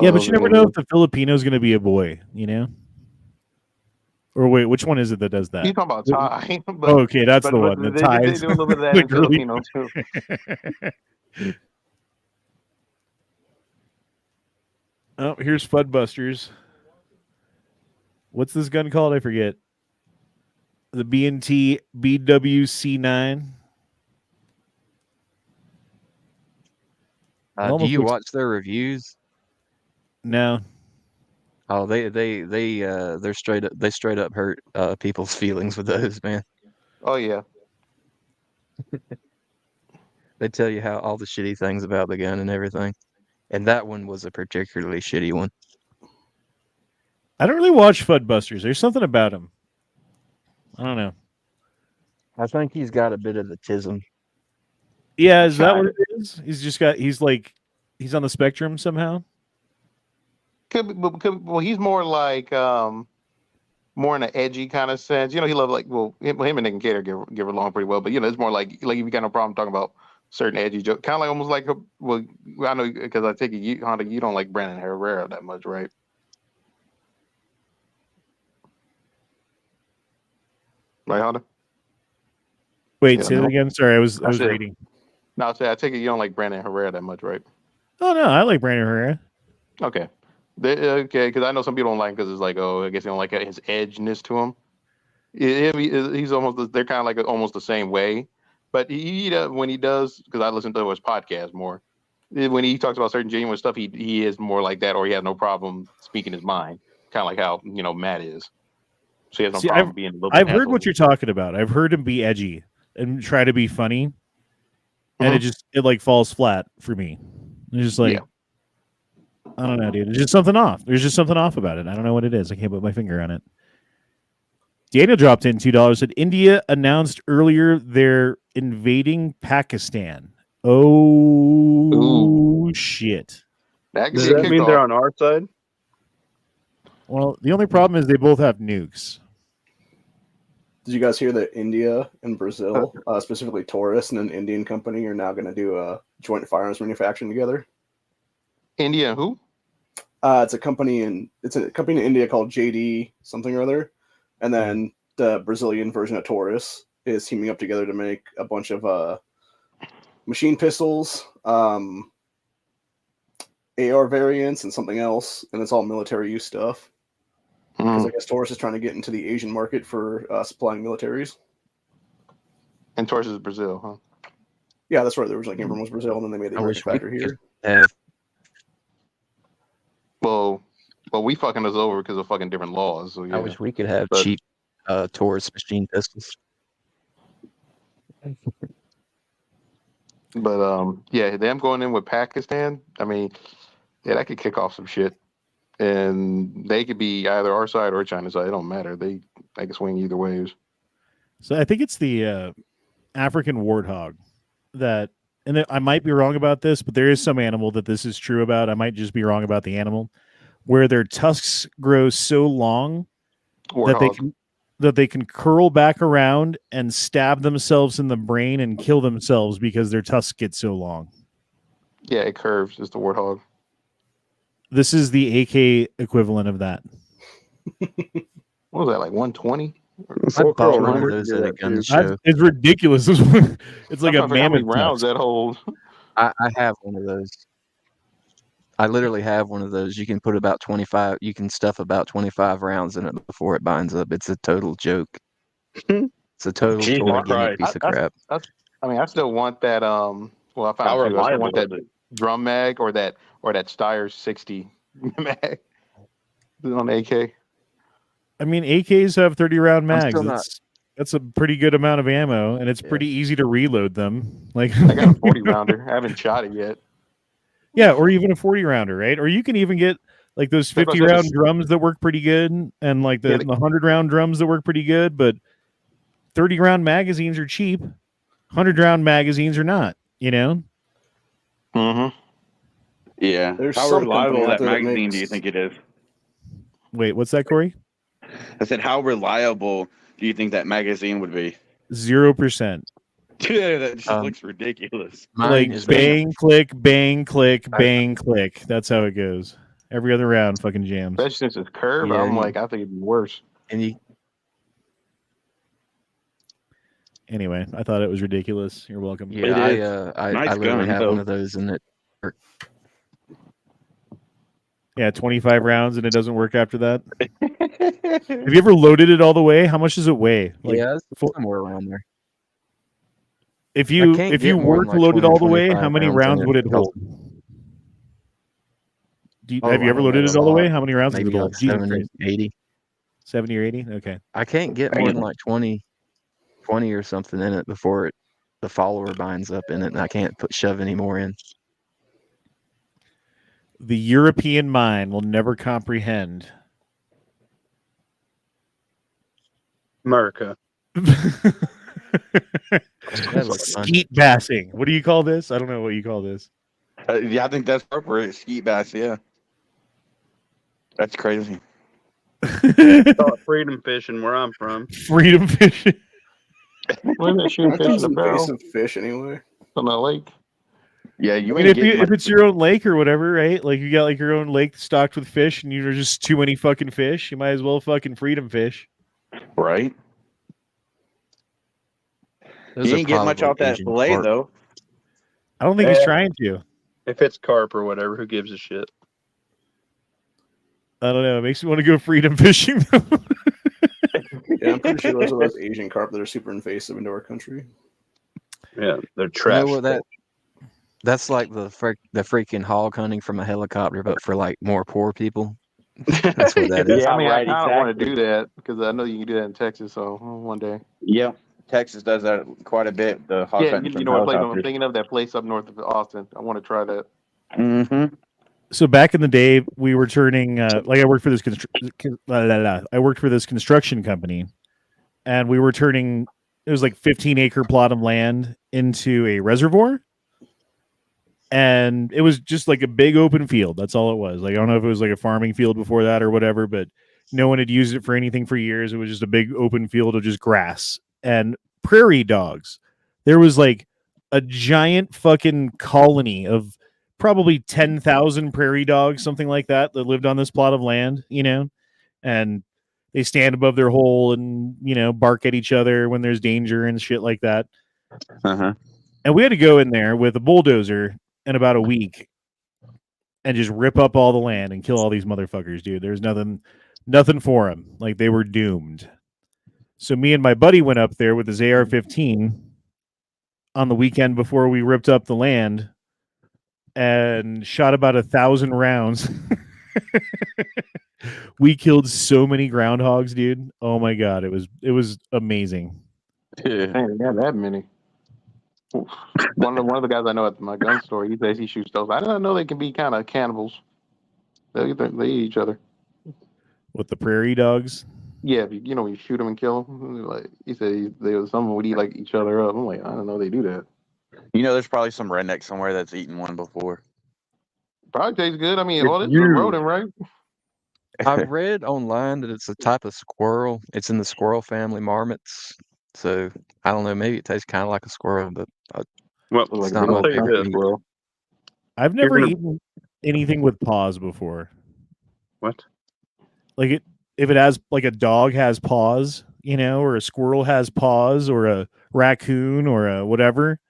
Yeah, but you never know if the Filipino's going to be a boy, Or wait, which one is it that does that? You talking about Thai? But, Oh, okay, that's the but one. The they Thais. do a little bit of that in Filipino too. Oh, here's Fudbusters. What's this gun called? I forget. The B&T BWC9. Do you watch their reviews? No. Oh, they're straight up. They straight up hurt people's feelings with those, man. Oh yeah. They tell you how all the shitty things about the gun and everything, and that one was a particularly shitty one. I don't really watch Fudbusters. There's something about him. I don't know. I think he's got a bit of the tism. Yeah, is that what it is? He's on the spectrum somehow. Could be, well, he's more like more in an edgy kind of sense. He loved him and Nick and Gator get along pretty well, but it's more like if you got no problem talking about certain edgy jokes, kind of like almost like I know, because I take it, Honda, you don't like Brandon Herrera that much, right? Right, Honda? Wait, say that again. Sorry, I was said- reading. Now, I take it you don't like Brandon Herrera that much, right? Oh no, I like Brandon Herrera. Okay. Okay, because I know some people don't like him because it's like, oh, I guess they don't like his edginess to him. He's almost, they're kind of like almost the same way. But when he does, because I listen to his podcast more, when he talks about certain genuine stuff, he is more like that, or he has no problem speaking his mind, kind of like how Matt is. So he has no problem being a little bit. I've heard what you're talking about. I've heard him be edgy and try to be funny, and it like falls flat for me. It's just like, I don't know, dude. It's just something off. There's just something off about it. I don't know what it is. I can't put my finger on it. Daniel dropped in $2. Said India announced earlier they're invading Pakistan. Oh, shit. Does that mean they're on our side? Well, the only problem is they both have nukes. Did you guys hear that India and Brazil, specifically Taurus and an Indian company, are now going to do a joint firearms manufacturing together? India and who? It's a company in India called JD something or other, and then the Brazilian version of Taurus is teaming up together to make a bunch of machine pistols, AR variants, and something else, and it's all military use stuff. Because I guess Taurus is trying to get into the Asian market for supplying militaries. And Taurus is Brazil, huh? Yeah, that's where they originally came from, was Brazil, and then they made the American factory here. Well, we fucking us over because of fucking different laws. So yeah. I wish we could have cheap Taurus machine pistols. But yeah, them going in with Pakistan, I mean, yeah, that could kick off some shit. And they could be either our side or China's side. It don't matter. They can swing either ways. So I think it's the African warthog that, and I might be wrong about this, but there is some animal that this is true about. I might just be wrong about the animal, where their tusks grow so long that they can curl back around and stab themselves in the brain and kill themselves because their tusks get so long. Yeah, it curves. It's the warthog. This is the AK equivalent of that. What was that, like 120? I bought one of those at a gun show. It's ridiculous. It's like a mammoth rounds that hold. I have one of those. I literally have one of those. You can put about 25. You can stuff about 25 rounds in it before it binds up. It's a total joke. It's a total piece of crap. I mean, I still want that. Well, I found I want that drum mag or that Steyr 60 mag on AK. I mean, AKs have 30-round mags. That's a pretty good amount of ammo, and it's pretty easy to reload them. Like I got a 40-rounder. I haven't shot it yet. Yeah, or even a 40-rounder, right? Or you can even get like those 50-round drums that work pretty good, and like the 100-round drums that work pretty good. But 30-round magazines are cheap. 100-round magazines are not. You know. Mm-hmm. Yeah. How reliable that magazine do you think it is? Wait, what's that, Corey? I said, how reliable do you think that magazine would be? 0%. Dude, that just looks ridiculous. Like bang, click, bang, click, bang, click. That's how it goes. Every other round fucking jams. Especially since it's curved, I'm like, I think it'd be worse. Anyway, I thought it was ridiculous. You're welcome. Yeah, I literally have one of those, and it works. Yeah, 25 rounds and it doesn't work after that. Have you ever loaded it all the way? How much does it weigh? Like, yeah, somewhere around there. If you were to load it all the way, how many rounds would it hold? Have you ever loaded it all the way? How many rounds would it hold? 70, 80. 70 or 80? Okay. I can't get more than like 20 or something in it before the follower binds up in it, and I can't shove any more in. The European mind will never comprehend. America. Skeet bassing. What do you call this? I don't know what you call this. Yeah, I think that's appropriate. Skeet bass, yeah. That's crazy. Freedom fishing where I'm from. Freedom fishing. Where they shooting fish in the barrel? Invasive fish anyway. On the lake. Yeah, I mean, if it's your own lake or whatever, right? Like you got like your own lake stocked with fish, and you're just too many fucking fish. You might as well fucking freedom fish, right? You ain't get much off that fillet though. I don't think he's trying to. If it's carp or whatever, who gives a shit? I don't know. It makes me want to go freedom fishing. Yeah, I'm pretty sure those are those Asian carp that are super invasive into our country. Yeah, they're You trash. know what that's like the freaking hog hunting from a helicopter, but for like more poor people. That's what that is. Yeah, I mean, Right, I kind of want to exactly. do that because I know you can do that in Texas. So one day. Yep. Texas does that quite a bit. The hog Yeah, hunting you from know what place I'm helicopters. thinking of? That place up north of Austin. I want to try that. Mm-hmm. So back in the day, we were turning like I worked for this I worked for this construction company, and we were turning it was like 15-acre plot of land into a reservoir, and it was just like a big open field. That's all it was. Like I don't know if it was like a farming field before that or whatever, but no one had used it for anything for years. It was just a big open field of just grass and prairie dogs. There was like a giant fucking colony of probably 10,000 prairie dogs, something like that lived on this plot of land, and they stand above their hole and, bark at each other when there's danger and shit like that. Uh-huh. And we had to go in there with a bulldozer in about a week and just rip up all the land and kill all these motherfuckers, dude. There's nothing for them. Like they were doomed. So me and my buddy went up there with his AR-15 on the weekend before we ripped up the land and shot about 1,000 rounds. We killed so many groundhogs, dude. Oh my god, it was amazing. Yeah. Dang, yeah, that many. One of the guys I know at my gun store, he says he shoots those. I didn't know they can be kind of cannibals. They eat each other. With the prairie dogs. Yeah, if you when you shoot them and kill them, like he said, some would eat like each other up. I'm like, I don't know they do that. There's probably some redneck somewhere that's eaten one before. Probably tastes good. I mean, It's all this is huge. rodent, right? I've read online that it's a type of squirrel. It's in the squirrel family, marmots. So I don't know. Maybe it tastes kind of like a squirrel, but Well, Like not big my old favorite country meat. squirrel. I've never gonna- eaten anything with paws before. What? Like if it has like a dog has paws, or a squirrel has paws, or a raccoon, or a whatever.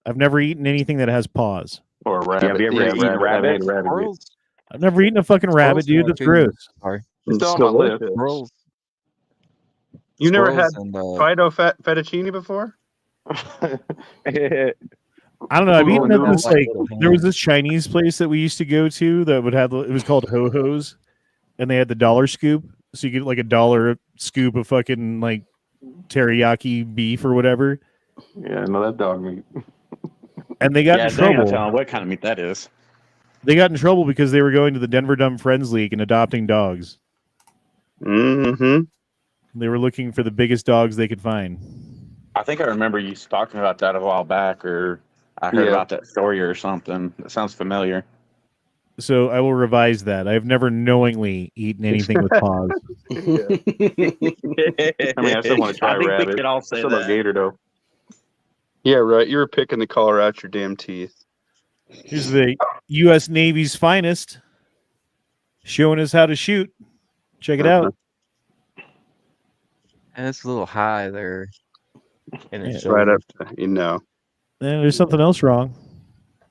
I've never eaten anything that has paws. Or a rabbit. have you ever eaten rabbit. I haven't ate a rabbit yet. squirrels. I've never eaten a fucking rabbit, dude. That's gross. Sorry, It's still on my list. squirrels. You never had Squirrels and Fido fettuccine before? I don't know. I've Ooh, eaten at no. this there was this Chinese place that we used to go to that would have it was called Ho Ho's, and they had the dollar scoop, so you get like $1 scoop of fucking like teriyaki beef or whatever. Yeah, no, that's dog meat. And they got in trouble. what kind of meat that is. They got in trouble because they were going to the Denver Dumb Friends League and adopting dogs. Mm-hmm. They were looking for the biggest dogs they could find. I think I remember you talking about that a while back, or I heard about that story or something. That sounds familiar. So I will revise that. I've never knowingly eaten anything with paws. I mean, I still want to try rabbit. We could all say I still love that. gator though. Yeah, right. You were picking the collar out your damn teeth. Here's the U.S. Navy's finest showing us how to shoot. Check it out. And it's a little high there. And it's Right up to, There's something else wrong.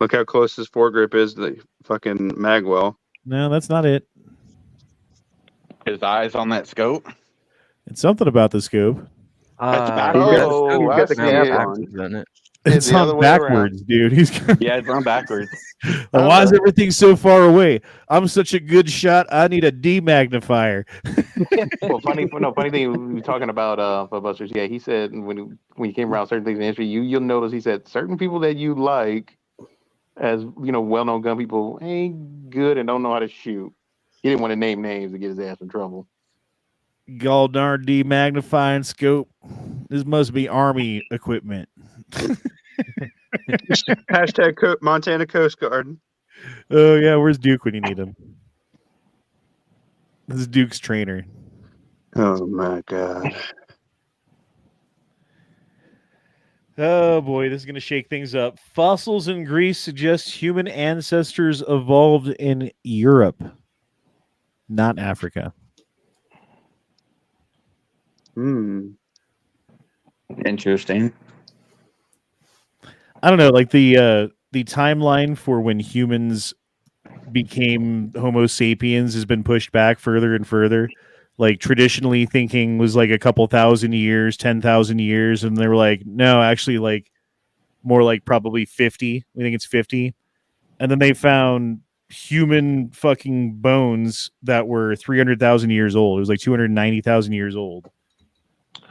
Look how close his foregrip is to the fucking magwell. No, that's not it. His eyes on that scope. It's something about the scope. Oh, I see it. isn't it? It's the other on way backwards, dude. He's Yeah, it's on backwards. why is everything so far away? I'm such a good shot. I need a demagnifier. Well, funny thing we were talking about Busters. Yeah, he said when you came around certain things in history, you'll notice he said certain people that you like as well-known gun people ain't good and don't know how to shoot. He didn't want to name names to get his ass in trouble. Gall darn demagnifying scope. This must be Army equipment. Hashtag Montana Coast Guard. Oh yeah, where's Duke when you need him? This is Duke's trainer. Oh my god. Oh boy, this is going to shake things up. Fossils in Greece suggest human ancestors evolved in Europe, not Africa. Interesting. I don't know, like the timeline for when humans became Homo sapiens has been pushed back further and further. Like traditionally thinking was like a couple thousand years, 10,000 years, and they were like, no, actually, like more like probably 50. We think it's 50. And then they found human fucking bones that were 300,000 years old. It was like 290,000 years old.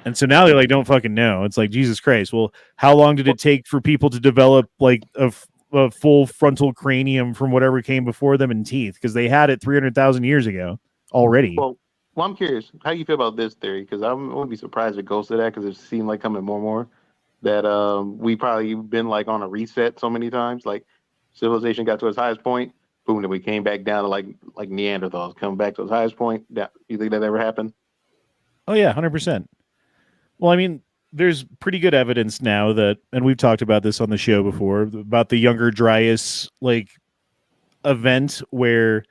And so now they like don't fucking know. It's like Jesus Christ. Well, how long did it take for people to develop like a full frontal cranium from whatever came before them and teeth? Because they had it 300,000 years ago already. Well, I'm curious. How you feel about this theory? Because I wouldn't be surprised if it goes to that, because it seemed like coming more and more that we probably been like on a reset so many times. Like civilization got to its highest point, boom, then we came back down to like Neanderthals, come back to its highest point. That you think that ever happened? Oh yeah, 100%. Well, I mean, there's pretty good evidence now that, and we've talked about this on the show before, about the Younger Dryas like event where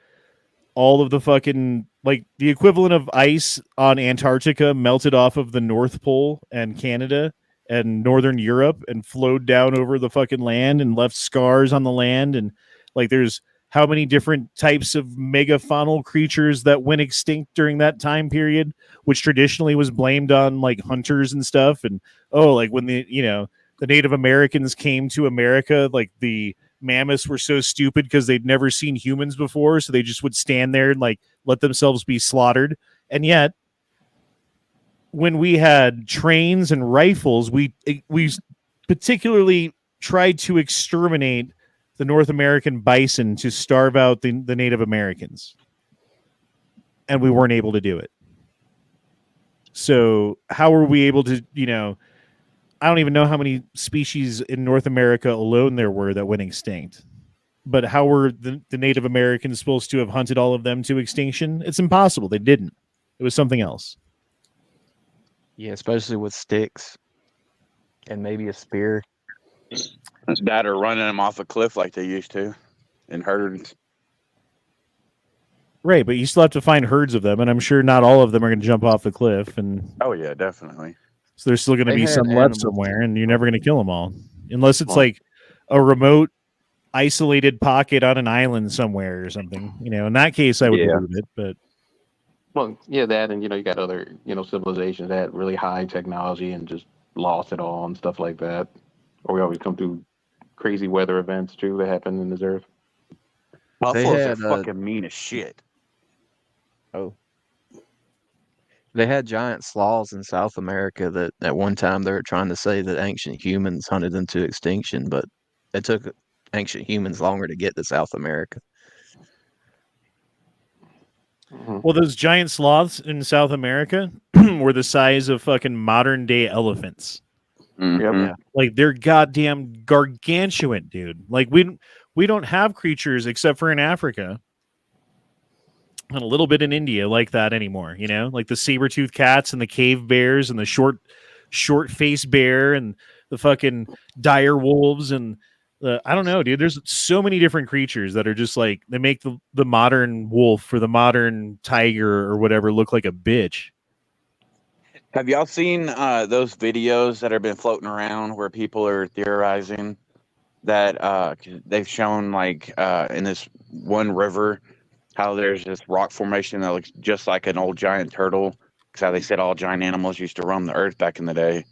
all of the fucking like the equivalent of ice on Antarctica melted off of the North Pole and Canada and Northern Europe and flowed down over the fucking land and left scars on the land. And like there's how many different types of megafaunal creatures that went extinct during that time period, which traditionally was blamed on like hunters and stuff. And like when the Native Americans came to America, like the mammoths were so stupid because they'd never seen humans before, so they just would stand there and like let themselves be slaughtered. And yet when we had trains and rifles, we particularly tried to exterminate the North American bison to starve out the Native Americans. And we weren't able to do it. So how were we able to, I don't even know how many species in North America alone there were that went extinct. But how were the Native Americans supposed to have hunted all of them to extinction? It's impossible. They didn't. It was something else. Yeah, especially with sticks and maybe a spear. That or running them off a cliff like they used to in herds. Right, but you still have to find herds of them, and I'm sure not all of them are going to jump off the cliff. And oh yeah, definitely. So there's still going to be some left somewhere, and you're never going to kill them all, unless it's like a remote, isolated pocket on an island somewhere or something. In that case, I would believe it. But well, yeah, that, and you got other civilizations that had really high technology and just lost it all and stuff like that. Or we always come through crazy weather events too that happen in this earth. Buffaloes are fucking mean as shit. Oh. They had giant sloths in South America that at one time they were trying to say that ancient humans hunted them to extinction, but it took ancient humans longer to get to South America. Well, those giant sloths in South America were the size of fucking modern day elephants. Mm-hmm. Yep. Like they're goddamn gargantuan, dude. Like we don't have creatures except for in Africa and a little bit in India like that anymore. Like the saber-toothed cats and the cave bears and the short-faced bear and the fucking dire wolves and I don't know, dude. There's so many different creatures that are just like they make the modern wolf or the modern tiger or whatever look like a bitch. Have y'all seen those videos that have been floating around where people are theorizing that they've shown like in this one river how there's this rock formation that looks just like an old giant turtle? Because how they said all giant animals used to roam the earth back in the day,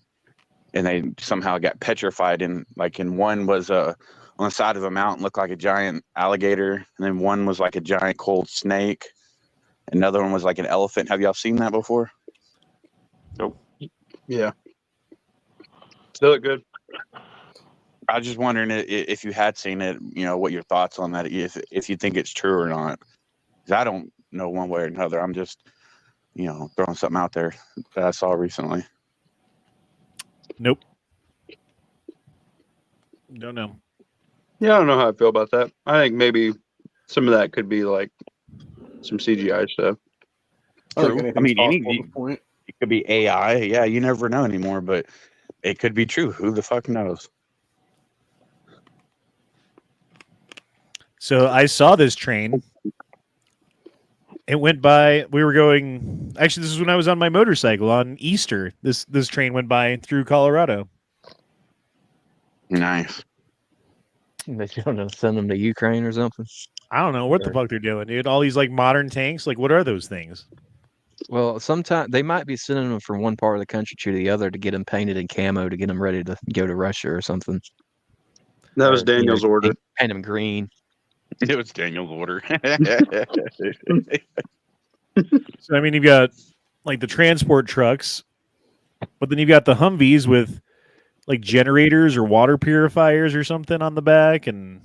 and they somehow got petrified. And like in one was on the side of a mountain looked like a giant alligator, and then one was like a giant cold snake. Another one was like an elephant. Have y'all seen that before? Nope. Yeah. Still look good. I was just wondering if you had seen it, what your thoughts on that, if you think it's true or not. Because I don't know one way or another. I'm just, throwing something out there that I saw recently. Nope. Don't know. Yeah, I don't know how I feel about that. I think maybe some of that could be like some CGI stuff. I mean, point. It could be AI. Yeah, you never know anymore, but it could be true. Who the fuck knows? So I saw this train. It went by. We were going. Actually, this is when I was on my motorcycle on Easter. This train went by through Colorado. Nice. They gonna send them to Ukraine or something. I don't know what the fuck they're doing, dude. All these like modern tanks, like what are those things? Well, sometimes they might be sending them from one part of the country to the other to get them painted in camo to get them ready to go to Russia or something. That was Or, you know, Daniel's order. paint them green. It was Daniel's order. So I mean, you've got like the transport trucks, but then you've got the Humvees with like generators or water purifiers or something on the back, and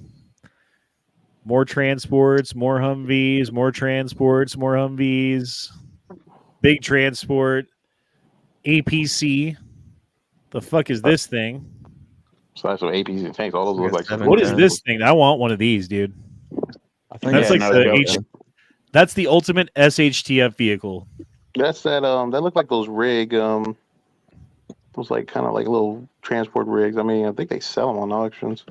more transports, more Humvees, more transports, more Humvees, big transport, APC. The fuck is this thing? So that's what APs and tanks. All those look like. Seven What is guns. this thing? I want one of these, dude. I think That's Yeah, like no, the they H. That's the ultimate SHTF vehicle. That's that. That look like those rig. Those like kind of like little transport rigs. I mean, I think they sell them on auctions.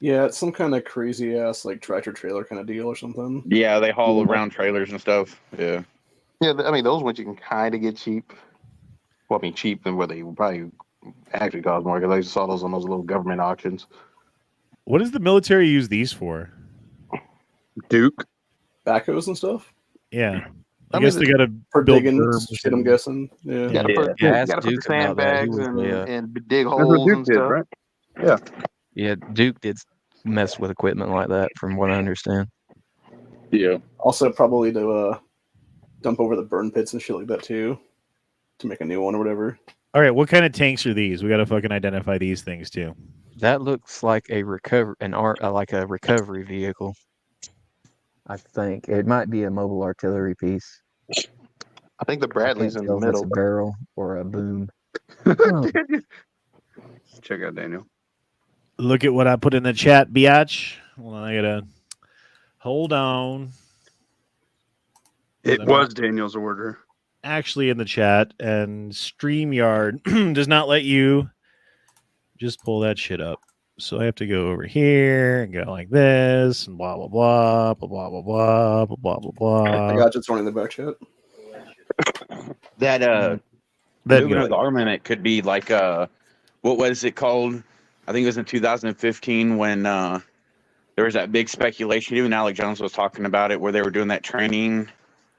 Yeah, it's some kind of crazy ass like tractor trailer kind of deal or something. Yeah, they haul around trailers and stuff. Yeah. Yeah, I mean those ones you can kind of get cheap. Well, I mean cheap than what they would probably actually cost more because I just saw those on those little government auctions. What does the military use these for? Duke. Backhoes and stuff Yeah, I I guess mean, they got to for build digging curbs shit. I'm and- guessing. Yeah. You gotta put, Yeah, you ask gotta put the Duke about that. He sandbags was and dig That's what holes Duke and did, stuff. right? yeah, Duke did mess with equipment like that, from what I understand. Yeah. Also, probably to dump over the burn pits and shit like that too, to make a new one or whatever. All right, what kind of tanks are these? We got to fucking identify these things too. That looks like a like a recovery vehicle. I think it might be a mobile artillery piece. I think the I Bradley's can't in tell the if it's middle. a barrel or a boom. Oh, Check out Daniel. Look at what I put in the chat, biatch. Well, I gotta hold on. It I'm was Daniel's order. actually in the chat, and StreamYard does not let you just pull that shit up. So I have to go over here and go like this and blah blah blah blah blah blah blah blah blah blah. I got you. It's running in the back chat. That Then moving go. with armament could be like what was it called? I think it was in 2015 when there was that big speculation. Even Alec Jones was talking about it, where they were doing that training.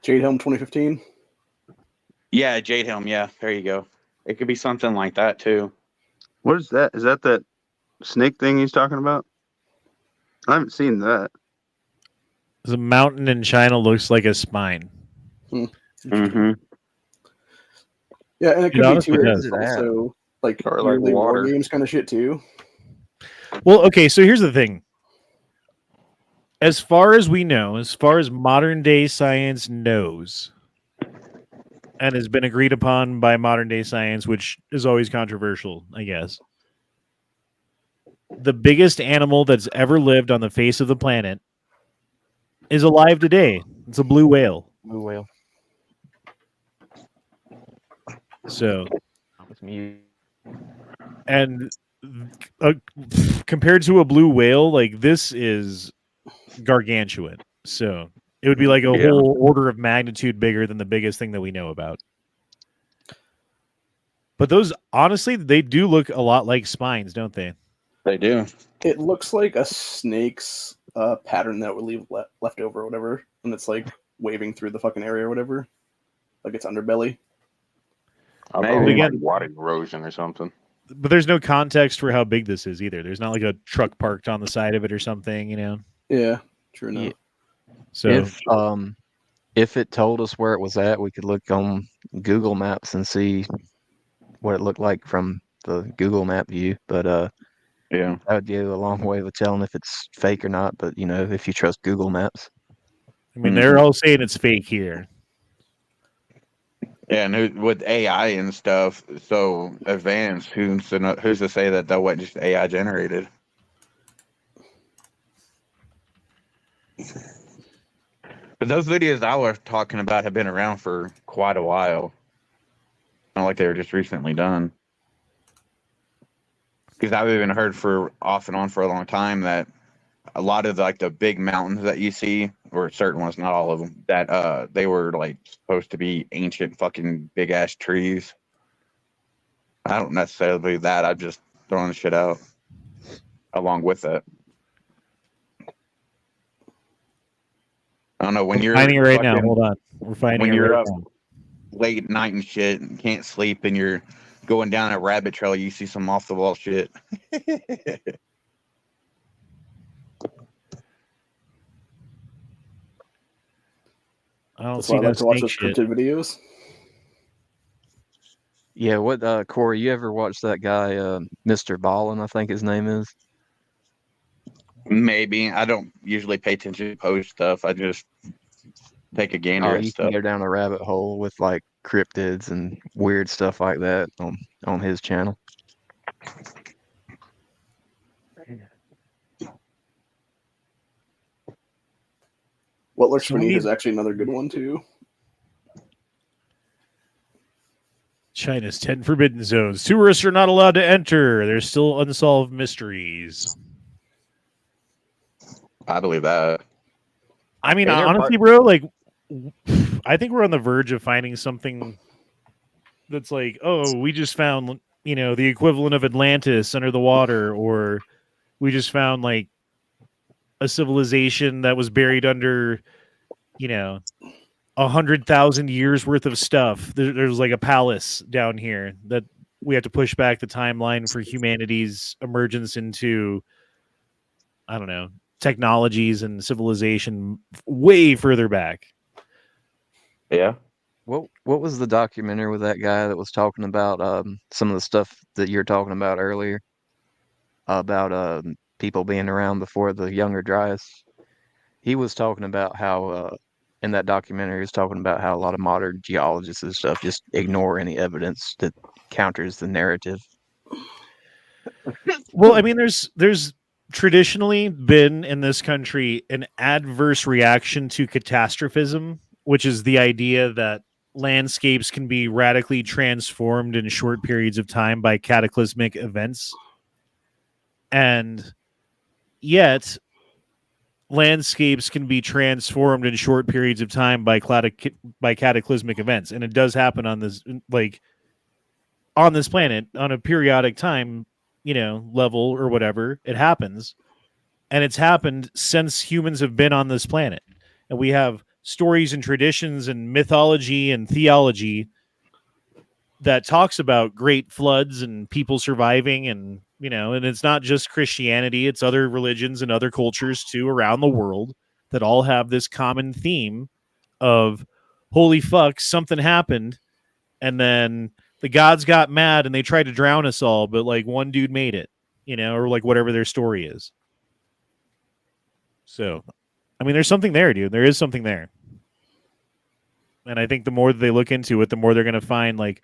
Jade Helm 2015. Yeah, Jade Helm. Yeah, there you go. It could be something like that too. What is that? Is that snake thing he's talking about? I haven't seen that. The mountain in China looks like a spine. Mm-hmm. Yeah, and it could be honestly too. does. It's also like Or like yearly war water. games kind of shit too. Well, okay, so here's the thing. As far as we know, as far as modern day science knows, and has been agreed upon by modern day science, which is always controversial, I guess. The biggest animal that's ever lived on the face of the planet is alive today. It's a blue whale. blue whale. So, It's mute. and compared to a blue whale, like this is gargantuan. So it would be like a Yeah. whole order of magnitude bigger than the biggest thing that we know about. But those, honestly, they do look a lot like spines, don't they? They do. It looks like a snake's pattern that would leave left over or whatever, and it's like waving through the fucking area or whatever, like its underbelly. I'll Maybe. probably Again- like water erosion or something. But there's no context for how big this is either. There's not like a truck parked on the side of it or something, you know? Yeah, true enough. Yeah. So If it told us where it was at, we could look on Google Maps and see what it looked like from the Google Map view. But Yeah. that would go a long way with telling if it's fake or not. But if you trust Google Maps. I mean, they're all saying it's fake here. Yeah, and with AI and stuff so advanced, who's to say that wasn't just AI generated? But those videos I was talking about have been around for quite a while. Not like they were just recently done. Because I've even heard for off and on for a long time that a lot of the big mountains that you see, or certain ones, not all of them, that they were supposed to be ancient fucking big ass trees. I don't necessarily believe that. I'm just throwing shit out. along with that. I don't know when We're you're finding it right now. fucking- Hold on. We're finding when it you're right up now. late at night and shit and can't sleep and you're going down a rabbit trail, you see some off the wall shit. I don't That's see why I no like to watch snake those shit. cryptid videos. Yeah, what Corey, you ever watch that guy, Mr. Ballin, I think his name is? Maybe. I don't usually pay attention to post stuff. I just take a gander Oh, at you can stuff. go down a rabbit hole with like cryptids and weird stuff like that on his channel. What Lurks So Beneath we is actually another good one too. China's 10 forbidden zones. Tourists are not allowed to enter. There's still unsolved mysteries. I believe that. I mean, Hey, they're honestly, bro, like, I think we're on the verge of finding something that's like, oh, we just found, the equivalent of Atlantis under the water, or we just found, like, a civilization that was buried under, 100,000 years worth of stuff. There's like a palace down here that we have to push back the timeline for humanity's emergence into, I don't know, technologies and civilization way further back. Yeah. What was the documentary with that guy that was talking about some of the stuff that you're talking about earlier about people being around before the Younger Dryas? He was talking about how in that documentary he was talking about how a lot of modern geologists and stuff just ignore any evidence that counters the narrative. Well, I mean, there's traditionally been in this country an adverse reaction to catastrophism, which is the idea that landscapes can be radically transformed in short periods of time by cataclysmic events. And yet landscapes can be transformed in short periods of time by cataclysmic events. And it does happen on this, like, on this planet on a periodic time, level or whatever. It happens. And it's happened since humans have been on this planet. And we have stories and traditions and mythology and theology that talks about great floods and people surviving, and and it's not just Christianity, it's other religions and other cultures too around the world that all have this common theme of, holy fuck, something happened, and then the gods got mad and they tried to drown us all, but like one dude made it, or like whatever their story is. So, I mean, there's something there, dude. There is something there. And I think the more that they look into it, the more they're going to find, like,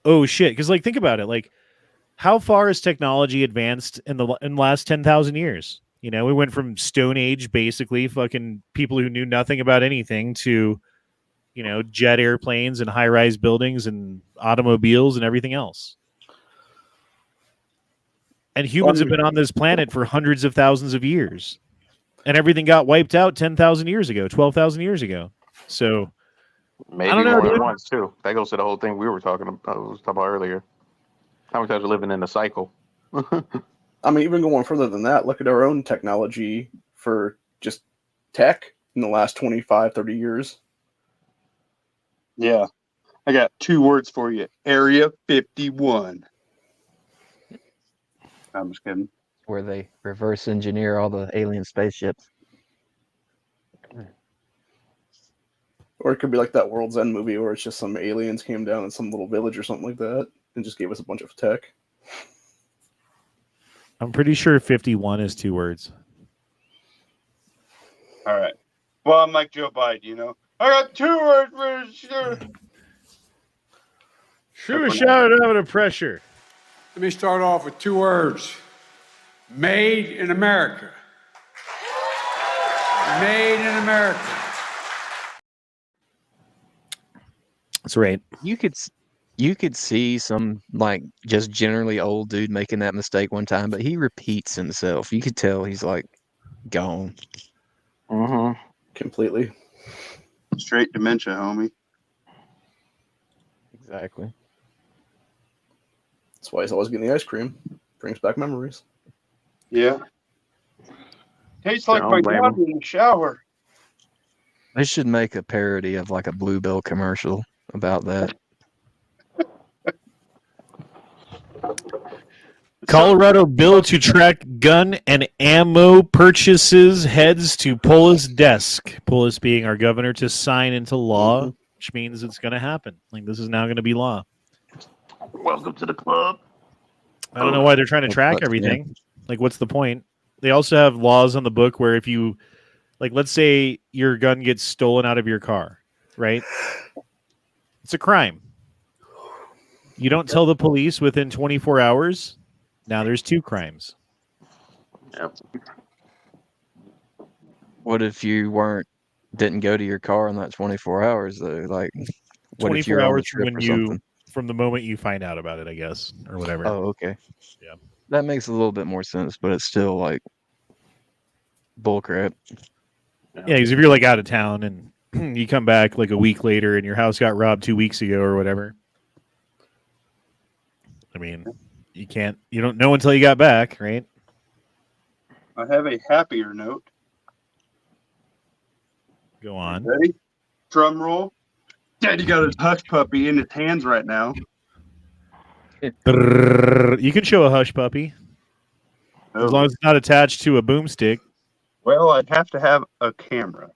oh shit. Because, like, think about it. Like, how far has technology advanced in the last 10,000 years? We went from Stone Age, basically, fucking people who knew nothing about anything, to, jet airplanes and high-rise buildings and automobiles and everything else. And humans have been on this planet for hundreds of thousands of years. And everything got wiped out 10,000 years ago, 12,000 years ago. So, Maybe I don't know, more than dude. once too. That goes to the whole thing we were talking about earlier. How many times we're living in a cycle? I mean, even going further than that, look at our own technology for just tech in the last 25, 30 years. Yeah. I got 2 words for you. Area 51. I'm just kidding. Where they reverse engineer all the alien spaceships. Or it could be like that World's End movie where it's just some aliens came down in some little village or something like that and just gave us a bunch of tech. I'm pretty sure 51 is 2 words. All right. Well, I'm like Joe Biden, I got 2 words for sure. Sure, shout it out of pressure. Let me start off with 2 words. Made in America. Made in America. That's right. You could see some like just generally old dude making that mistake one time, but he repeats himself. You could tell he's like gone. Mm-hmm. Completely. Straight dementia, homie. Exactly. That's why he's always getting the ice cream. Brings back memories. Yeah. Tastes like Don't my blame dad in the shower. They should make a parody of like a Bluebell commercial about that. Colorado bill to track gun and ammo purchases heads to Polis desk. Polis being our governor to sign into law, which means it's going to happen. Like this is now going to be law. Welcome to the club. I don't know why they're trying to track But, everything. Like, what's the point? They also have laws on the book where if you, like, let's say your gun gets stolen out of your car, right? It's a crime. You don't tell the police within 24 hours. Now there's 2 crimes. Yep. What if you didn't go to your car in that 24 hours though? Like, what if 24 you're on a hours from trip when or something? from the moment you find out about it, I guess, or whatever. Oh, okay. Yeah. That makes a little bit more sense, but it's still like bullcrap. Yeah, because if you're like out of town and you come back like a week later and your house got robbed 2 weeks ago or whatever, I mean, you don't know until you got back, right? I have a happier note. Go on. Ready? Drum roll. Daddy got his hush puppy in his hands right now. You can show a hush puppy as long as it's not attached to a boomstick. Well, I'd have to have a camera.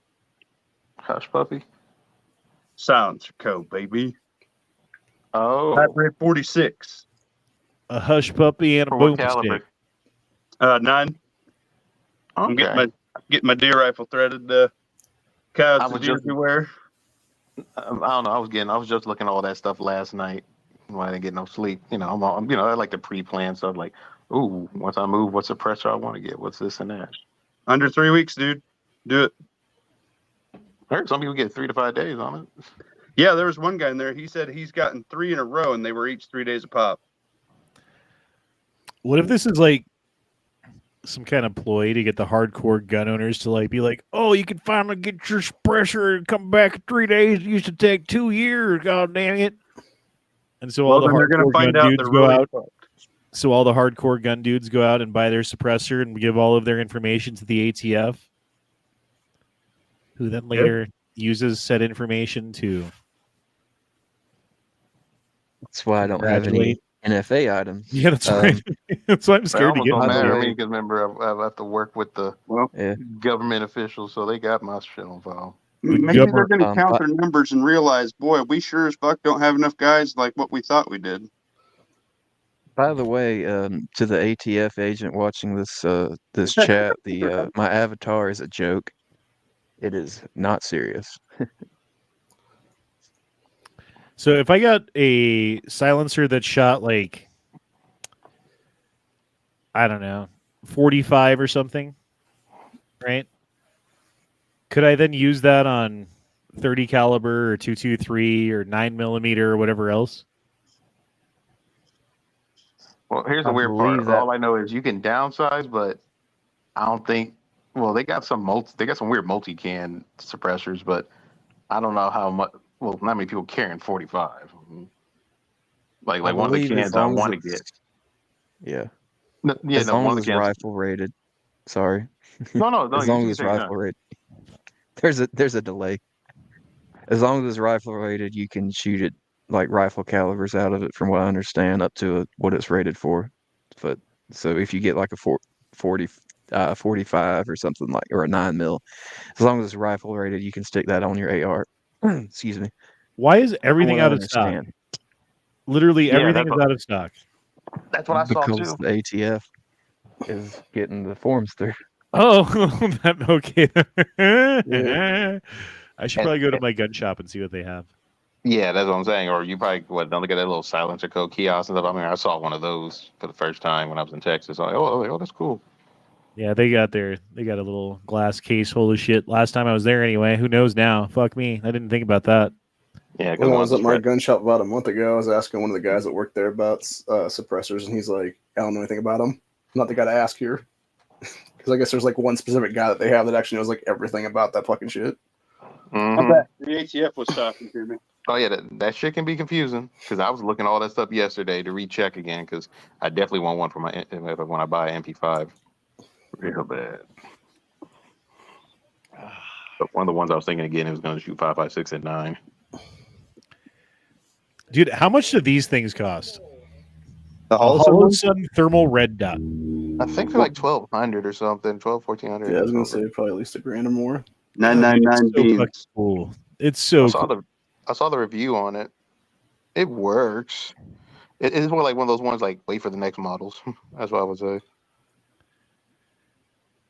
Hush puppy. Sounds code, baby. Oh. Hybrid 46. A hush puppy and a For what caliber? boomstick. 9. I'm Okay. getting my deer rifle threaded. Cows I was deer just- everywhere. I don't know. I was just looking at all that stuff last night when I didn't get no sleep. You know, I like to pre-plan stuff like, ooh, once I move, what's the pressure I want to get? What's this and that? Under 3 weeks, dude. Do it. I heard some people get 3 to 5 days on it. Yeah, there was one guy in there. He said he's gotten 3 in a row, and they were each 3 days a pop. What if this is like some kind of ploy to get the hardcore gun owners to like be like, oh, you can finally get your suppressor and come back in 3 days. It used to take 2 years. God dang it! And so all the they're going to hardcore find gun out dudes they're go really out. fucked. So all the hardcore gun dudes go out and buy their suppressor and give all of their information to the ATF, who then later uses said information to. That's why I don't have any NFA items. Yeah, that's right. That's why I'm It scared to almost get don't by the them. matter to way- me because remember, I have to work with the Yeah. government officials, so they got my shit on file. Maybe they're going to Um, count their numbers and realize, boy, we sure as fuck don't have enough guys like what we thought we did. By the way, to the ATF agent watching this chat, my avatar is a joke. It is not serious. So if I got a silencer that shot like, I don't know, 45 or something, right? Could I then use that on 30 caliber or 223 or 9mm or whatever else? Well, here's the I weird believe part. that- All I know is you can downsize, but I don't think. Well, they got some weird multi-can suppressors, but I don't know how much. Well, not many people carrying 45. Like I one of the believe as cans I long as want to it's- get. Yeah. Yeah, As no, long one as of it's the cans. rifle rated. Sorry. No, As you long can as it's say no. rifle rated. There's a delay. As long as it's rifle rated, you can shoot it like rifle calibers out of it, from what I understand, up to what it's rated for. But so if you get like a 45 or something like, or a 9mm, as long as it's rifle rated, you can stick that on your AR. Excuse me. Why is From everything what I out of stock? understand. Literally Yeah, everything that's is out of stock. That's what I saw Because too. the ATF is getting the forms through. Oh, okay. Yeah. I should probably go to my gun shop and see what they have. Yeah, that's what I'm saying. Or you probably don't look at that little silencer code kiosk and stuff. I mean, I saw one of those for the first time when I was in Texas. I'm like, oh, that's cool. Yeah, they got a little glass case full of shit. Last time I was there anyway. Who knows now? Fuck me. I didn't think about that. Yeah, When I was at my because gun shop about a month ago, I was asking one of the guys that worked there about suppressors, and he's like, I don't know anything about them. I'm not the guy to ask here. Because I guess there's like one specific guy that they have that actually knows like everything about that fucking shit. The ATF was talking to me. Oh yeah, that shit can be confusing because I was looking all that stuff yesterday to recheck again because I definitely want one for my when I buy an MP5. Real bad. But one of the ones I was thinking again, it was going to shoot 5, 5, 6, and 9. Dude, how much do these things cost? The A Hollow Hollow Sun? Sun thermal red dot. I think they're like 1,200 or something, 1,400. Yeah, I was gonna say probably at least $1,000 or more. 999 It's so beans. fucking cool. It's so cool. I saw the review on it. It works. It's more like one of those ones like wait for the next models. That's what I would say.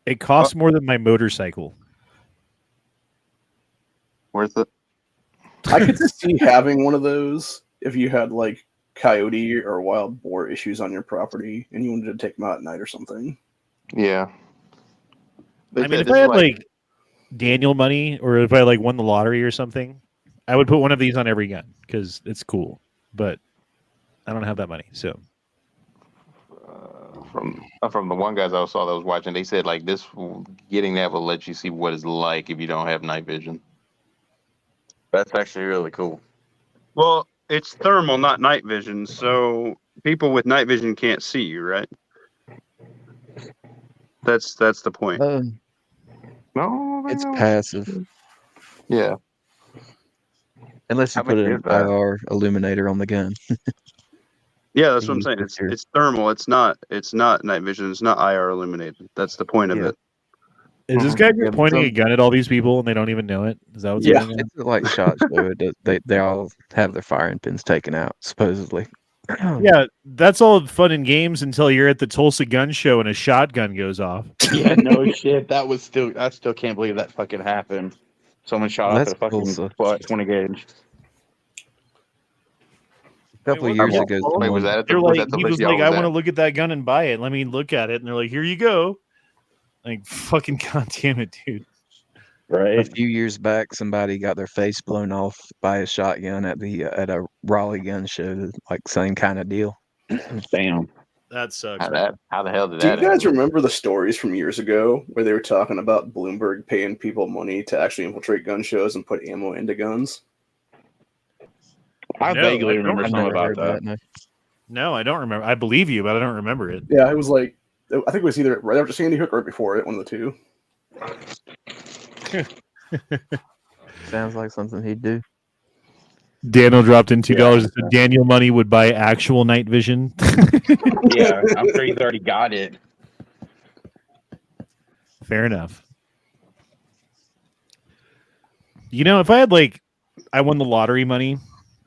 It costs more than my motorcycle. Worth it. I could see having one of those if you had like coyote or wild boar issues on your property and you wanted to take them out at night or something. Yeah. I mean, if I had like Daniel money or if I like won the lottery or something, I would put one of these on every gun because it's cool. But I don't have that money, so. From the one guys I saw that was watching, they said like getting that will let you see what it's like if you don't have night vision. That's actually really cool. Well, it's thermal, not night vision. So people with night vision can't see you, right? That's the point. No, It's passive. Yeah. Unless you How put much an is that? IR illuminator on the gun. Yeah, that's what I'm Use saying. picture. It's thermal. It's not night vision. It's not IR illuminated. That's the point of Yeah. it. Is this guy Yeah, just pointing some- a gun at all these people and they don't even know it? Is that what's Yeah. going on? It's like SHOT Show. They all have their firing pins taken out, supposedly. Yeah, that's all fun and games until you're at the Tulsa gun show and a shotgun goes off. Yeah, no shit. I still can't believe that fucking happened. Someone shot off That's at a fucking Tulsa. 20 gauge. A couple of Wait, years what? ago, Wait, was that at the, They're was like, that the he was list y'all like, I was want to at? look at that gun and buy it. Let me look at it. And they're like, here you go. Like, fucking goddamn it, dude. a Right. few years back, somebody got their face blown off by a shotgun at a Raleigh gun show. Like same kind of deal. Damn. That sucks. How the hell did Do you that guys happen? remember the stories from years ago where they were talking about Bloomberg paying people money to actually infiltrate gun shows and put ammo into guns? I No, vaguely I don't remember I've something never about heard that. that. No. No, I don't remember. I believe you, but I don't remember it. Yeah, it was like, I think it was either right after Sandy Hook or right before it, one of the two. Sounds like something he'd do. Daniel dropped in $2 Yeah. and said Daniel money would buy actual night vision. Yeah, I'm sure he's already got it. Fair enough. You know, if I had like, I won the lottery money.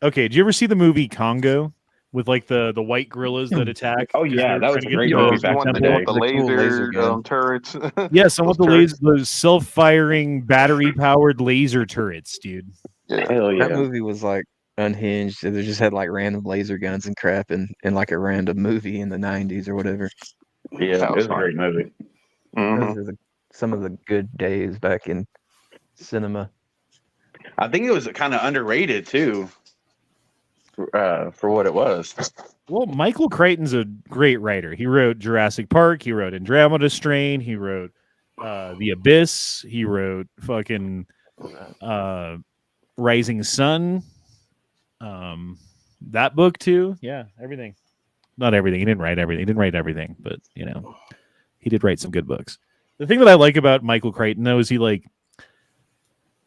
Okay, did you ever see the movie Congo with like the white gorillas that attack? Oh, 'Cause yeah, they're that was trying to a get great the- movie You back want in the, the you day. want the The cool laser, laser gun. turrets? Yes, I want Those those self-firing, battery-powered laser turrets, dude. Yeah. Hell That yeah. movie was like unhinged. They just had like random laser guns and crap in like a random movie in the 90s or whatever. Yeah, That it was was a great movie. Mhm. Those are some of the good days back in cinema. I think it was kind of underrated too, for what it was. Well, Michael Crichton's a great writer. He wrote Jurassic Park. He wrote Andromeda Strain. He wrote The Abyss. He wrote fucking Rising Sun. That book too. Yeah, everything. Not everything. He didn't write everything. He didn't write everything, but you know, he did write some good books. The thing that I like about Michael Crichton though is he like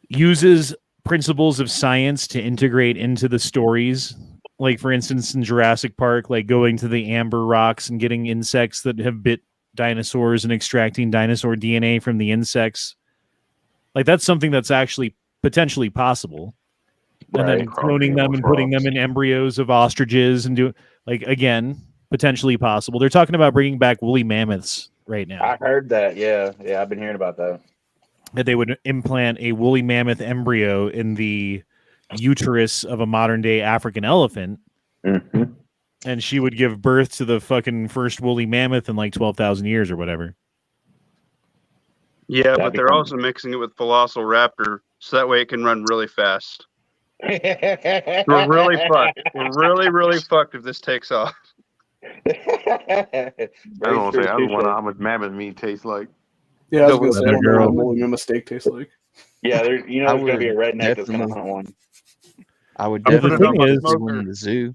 uses principles of science to integrate into the stories. Like for instance, in Jurassic Park, like going to the amber rocks and getting insects that have bit dinosaurs and extracting dinosaur DNA from the insects. Like that's something that's actually potentially possible. And then Right. cloning them and putting them in embryos of ostriches and do like again, potentially possible. They're talking about bringing back woolly mammoths right now. I heard that. Yeah, I've been hearing about that. That they would implant a woolly mammoth embryo in the uterus of a modern day African elephant, Mm-hmm. and she would give birth to the fucking first woolly mammoth in like 12,000 years or whatever. Yeah, That'd but be they're fun. also mixing it with Velociraptor, so that way it can run really fast. We're really fucked. We're really fucked if this takes off. I don't want to say. I don't want how much mammoth meat tastes like. Yeah, I was Go going to with say, I that wonder what girl. a woolly mammoth steak tastes like. Yeah, there's I going to be a would redneck that's going to definitely- hunt one. I would I'm putting it definitely on my put one smoker. in the zoo.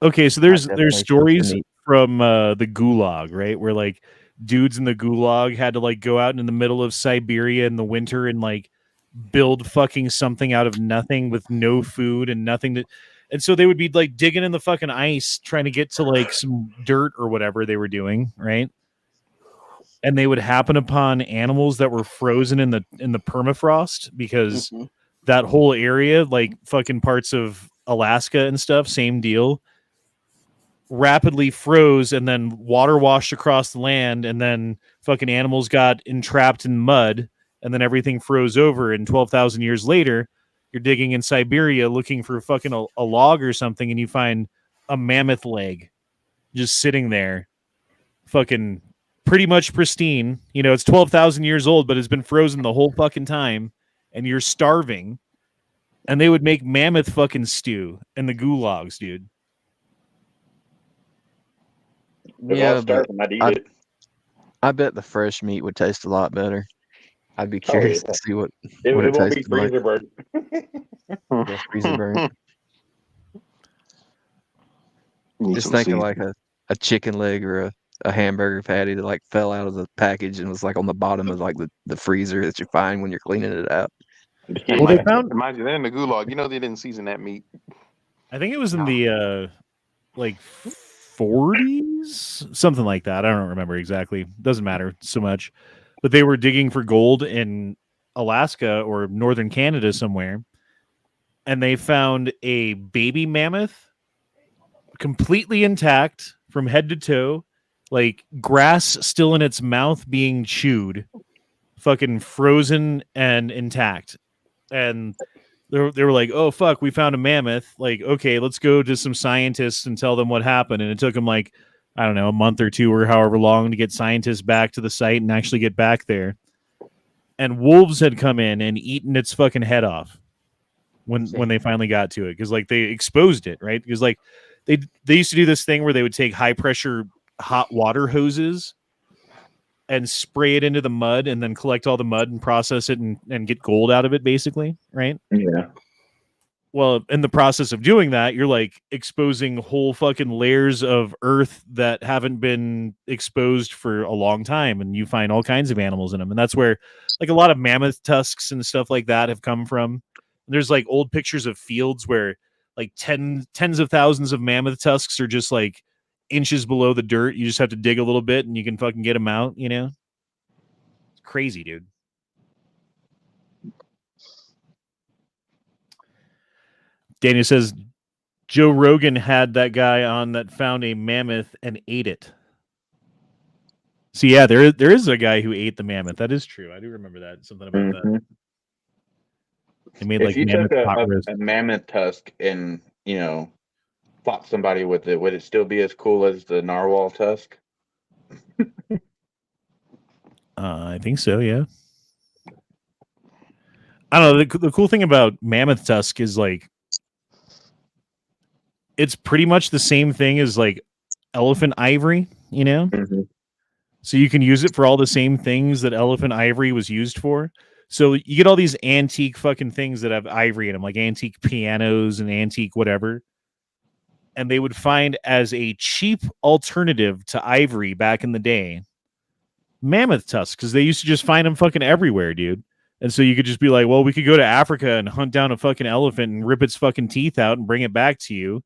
Okay, so I'd there's definitely shoot stories the meat. from the Gulag, right? Where like dudes in the gulag had to like go out in the middle of Siberia in the winter and like build fucking something out of nothing with no food and nothing to, and so they would be like digging in the fucking ice trying to get to like some dirt or whatever they were doing, right? And they would happen upon animals that were frozen in the permafrost, because that whole area, like fucking parts of Alaska and stuff, same deal, rapidly froze and then water washed across the land, and then fucking animals got entrapped in mud, and then everything froze over. And 12,000 years later, you're digging in Siberia looking for fucking a log or something, and you find a mammoth leg just sitting there, fucking pretty much pristine. You know, it's 12,000 years old, but it's been frozen the whole fucking time, and you're starving. And they would make mammoth fucking stew in the gulags, dude. Yeah, but I bet the fresh meat would taste a lot better. I'd be curious to see what it won't be tasted like. freezer burn. Yeah, freezer burn. Just thinking like a chicken leg or a hamburger patty that like fell out of the package and was like on the bottom of like the freezer that you find when you're cleaning it out. Well, they found, mind you, they're in the gulag. You know they didn't season that meat. I think it was in the like 40s, something like that. I don't remember exactly. Doesn't matter so much. But they were digging for gold in Alaska or northern Canada somewhere, and they found a baby mammoth completely intact from head to toe, like grass still in its mouth being chewed, fucking frozen and intact. And they were like, oh, fuck, we found a mammoth. Like, okay, let's go to some scientists and tell them what happened. And it took them like, I don't know, a month or two or however long to get scientists back to the site and actually get back there. And wolves had come in and eaten its fucking head off when they finally got to it, because like they exposed it, right? Because like they used to do this thing where they would take high pressure hot water hoses and spray it into the mud and then collect all the mud and process it and get gold out of it, basically, right? Yeah. Well, in the process of doing that, you're like exposing whole fucking layers of earth that haven't been exposed for a long time, and you find all kinds of animals in them. And that's where like a lot of mammoth tusks and stuff like that have come from. There's like old pictures of fields where like tens of thousands of mammoth tusks are just like inches below the dirt. You just have to dig a little bit and you can fucking get them out, you know? It's crazy, dude. Daniel says Joe Rogan had that guy on that found a mammoth and ate it. So yeah, there is a guy who ate the mammoth. That is true. I do remember that. Something about that. They made If like you mammoth took pot roast. a mammoth tusk and, you know, fought somebody with it, would it still be as cool as the narwhal tusk? I think so, yeah. I don't know. The cool thing about mammoth tusk is like it's pretty much the same thing as like elephant ivory, you know? Mm-hmm. So you can use it for all the same things that elephant ivory was used for. So you get all these antique fucking things that have ivory in them, like antique pianos and antique whatever. And they would find as a cheap alternative to ivory back in the day, mammoth tusks, because they used to just find them fucking everywhere, dude. And so you could just be like, well, we could go to Africa and hunt down a fucking elephant and rip its fucking teeth out and bring it back to you.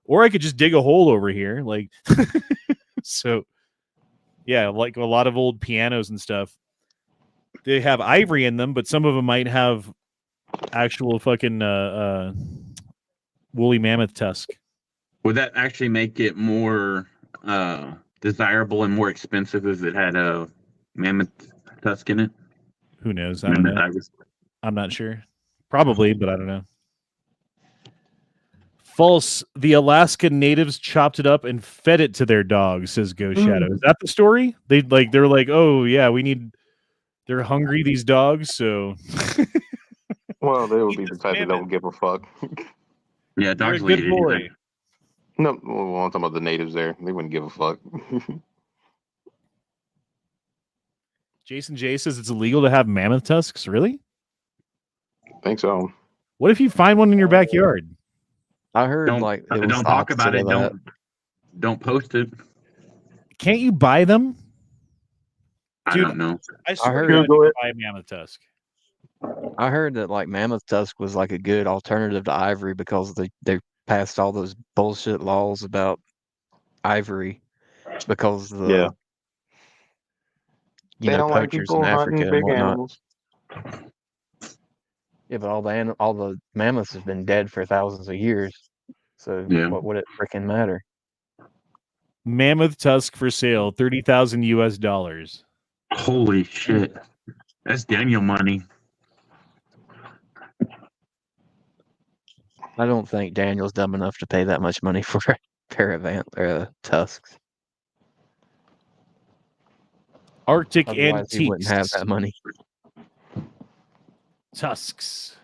Or I could just dig a hole over here. Like, so yeah, like a lot of old pianos and stuff. They have ivory in them, but some of them might have actual fucking woolly mammoth tusk. Would that actually make it more desirable and more expensive if it had a mammoth tusk in it? Who knows? I don't know. I'm not sure. Probably, but I don't know. False. The Alaskan natives chopped it up and fed it to their dogs, says Ghost Shadow. Is that the story? They're like, oh yeah, they're hungry, these dogs, so well, they would be the type that don't give a fuck. Yeah, dogs will eat anything. No, well, I'm talking about the natives there. They wouldn't give a fuck. Jason J says it's illegal to have mammoth tusks. Really? I think so. What if you find one in your backyard? I heard like it was don't talk about it. that. Don't post it. Can't you buy them? I Dude, don't know. I swear heard to God, Google you it. can buy a mammoth tusk. I heard that like mammoth tusk was like a good alternative to ivory because they passed all those bullshit laws about ivory because Yeah. you They know don't like poachers in people Africa hunting and big whatnot. animals. Yeah, but all the mammoths have been dead for thousands of years. So Yeah. what would it freaking matter? Mammoth tusk for sale, $30,000 US. Holy shit. That's Daniel money. I don't think Daniel's dumb enough to pay that much money for a pair of tusks. Arctic Otherwise, he wouldn't have antiques that money. tusks.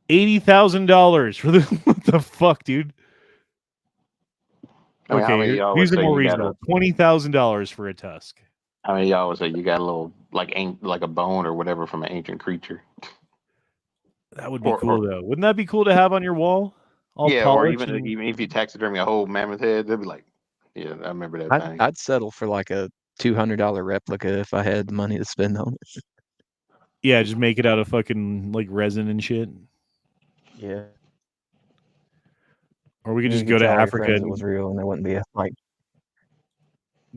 $80,000 for the what the fuck, dude? I mean, how many Okay, of y'all these would are say more you got reasonable. $20,000 for a tusk. how many of y'all would say you got a little like a bone or whatever from an ancient creature? That would be Or- cool, though. Wouldn't that be cool to have on your wall? All Yeah, or polished. even if you taxidermy a whole mammoth head, they'd be like, yeah, I remember that thing. I'd settle for like a $200 replica if I had the money to spend on it. Yeah, just make it out of fucking like resin and shit. Yeah. Or we could You just could go to tell all your Africa friends it and was real, and there wouldn't be like.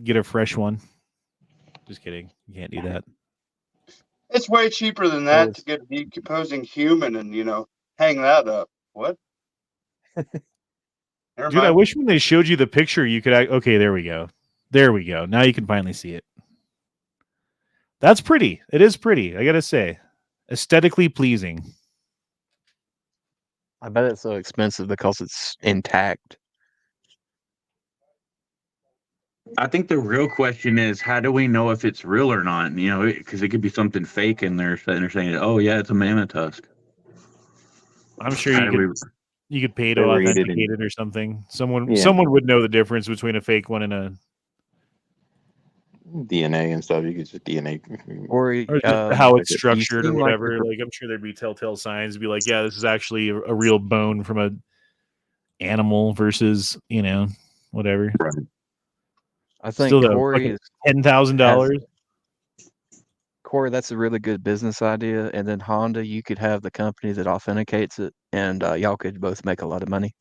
get a fresh one. Just kidding. You can't do that. It's way cheaper than that to get a decomposing human and hang that up. What? Never Dude, I mind. wish when they showed you the picture, you could. Okay, there we go. There we go. Now you can finally see it. That's pretty. It is pretty. I gotta say, aesthetically pleasing. I bet it's so expensive because it's intact. I think the real question is, how do we know if it's real or not? You know, because it could be something fake in there, and they're saying, "Oh yeah, it's a mammoth tusk." I'm sure How you do could. we? You could pay They to read it authenticate and- it or something. Someone Yeah. would know the difference between a fake one and a DNA and stuff. You could just DNA. Or or just how it's you structured or seem like whatever. the- Like I'm sure there'd be telltale signs to be like, yeah, this is actually a real bone from a animal versus whatever. Right. I think Still though, Corey is $10,000. Corey. That's a really good business idea. And then Honda, you could have the company that authenticates it, and y'all could both make a lot of money.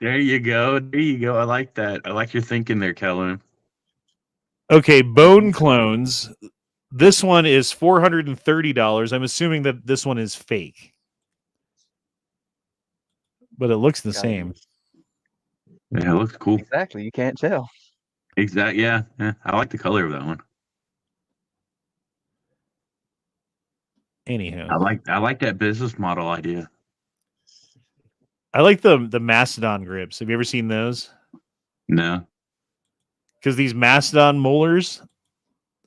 There you go. There you go. I like that. I like your thinking there, Kellen. Okay, bone clones. This one is $430. I'm assuming that this one is fake, but it looks the Got it. same. Yeah, it looks cool. Exactly. You can't tell. Exactly. Yeah. I like the color of that one. Anywho, I like that business model idea. I like the mastodon grips. Have you ever seen those? No. Because these mastodon molars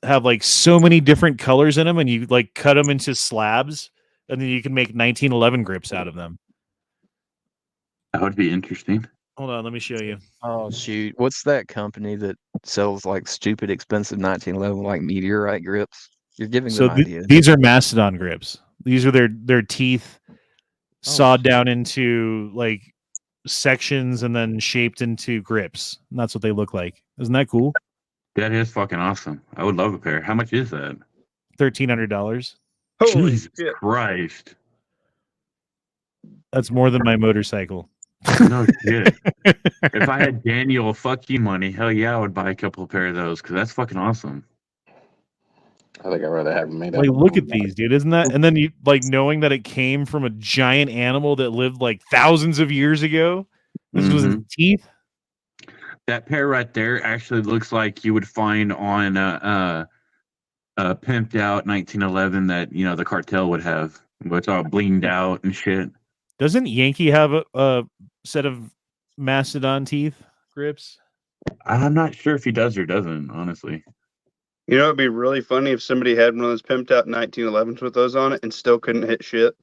have like so many different colors in them, and you like cut them into slabs, and then you can make 1911 grips out of them. That would be interesting. Hold on, let me show you. Oh shoot! What's that company that sells like stupid expensive 1911 like meteorite grips? You're giving So them ideas. these are mastodon grips. These are their teeth sawed down into like sections and then shaped into grips. And that's what they look like. Isn't that cool? That is fucking awesome. I would love a pair. How much is that? $1,300. Holy Jesus shit. Christ. That's more than my motorcycle. No shit. If I had Daniel fuck you money, hell yeah, I would buy a couple of pair of those because that's fucking awesome. I think I'd rather have them made Like, out of look at bone. these, dude. Isn't that? And then you like knowing that it came from a giant animal that lived like thousands of years ago. This was its teeth. That pair right there actually looks like you would find on a pimped out 1911 that the cartel would have. It's all blinged out and shit. Doesn't Yankee have a set of mastodon teeth grips? I'm not sure if he does or doesn't, honestly. It'd be really funny if somebody had one of those pimped out 1911s with those on it and still couldn't hit shit.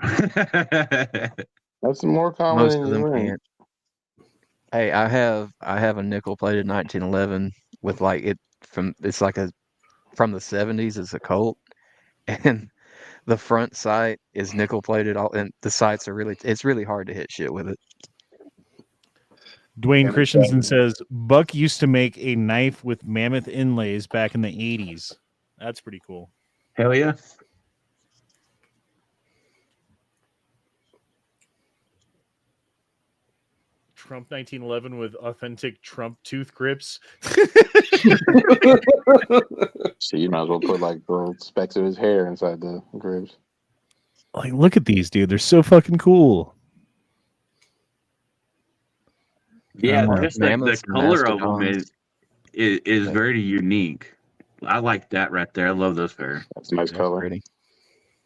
That's more common Most than of you them think. can't. Hey, I have a nickel plated 1911 with like it's like from the 70s. It's a Colt, and the front sight is nickel plated. And the sights are it's really hard to hit shit with it. Dwayne Christensen says Buck used to make a knife with mammoth inlays back in the 80s. That's pretty cool. Hell yeah. Trump 1911 with authentic Trump tooth grips. So you might as well put like the specks of his hair inside the grips. Like, look at these, dude. They're so fucking cool. Yeah, Aren't just the mammoths and color of them mastodons- is very unique. I like that right there. I love those pair. That's a nice They're color. pretty.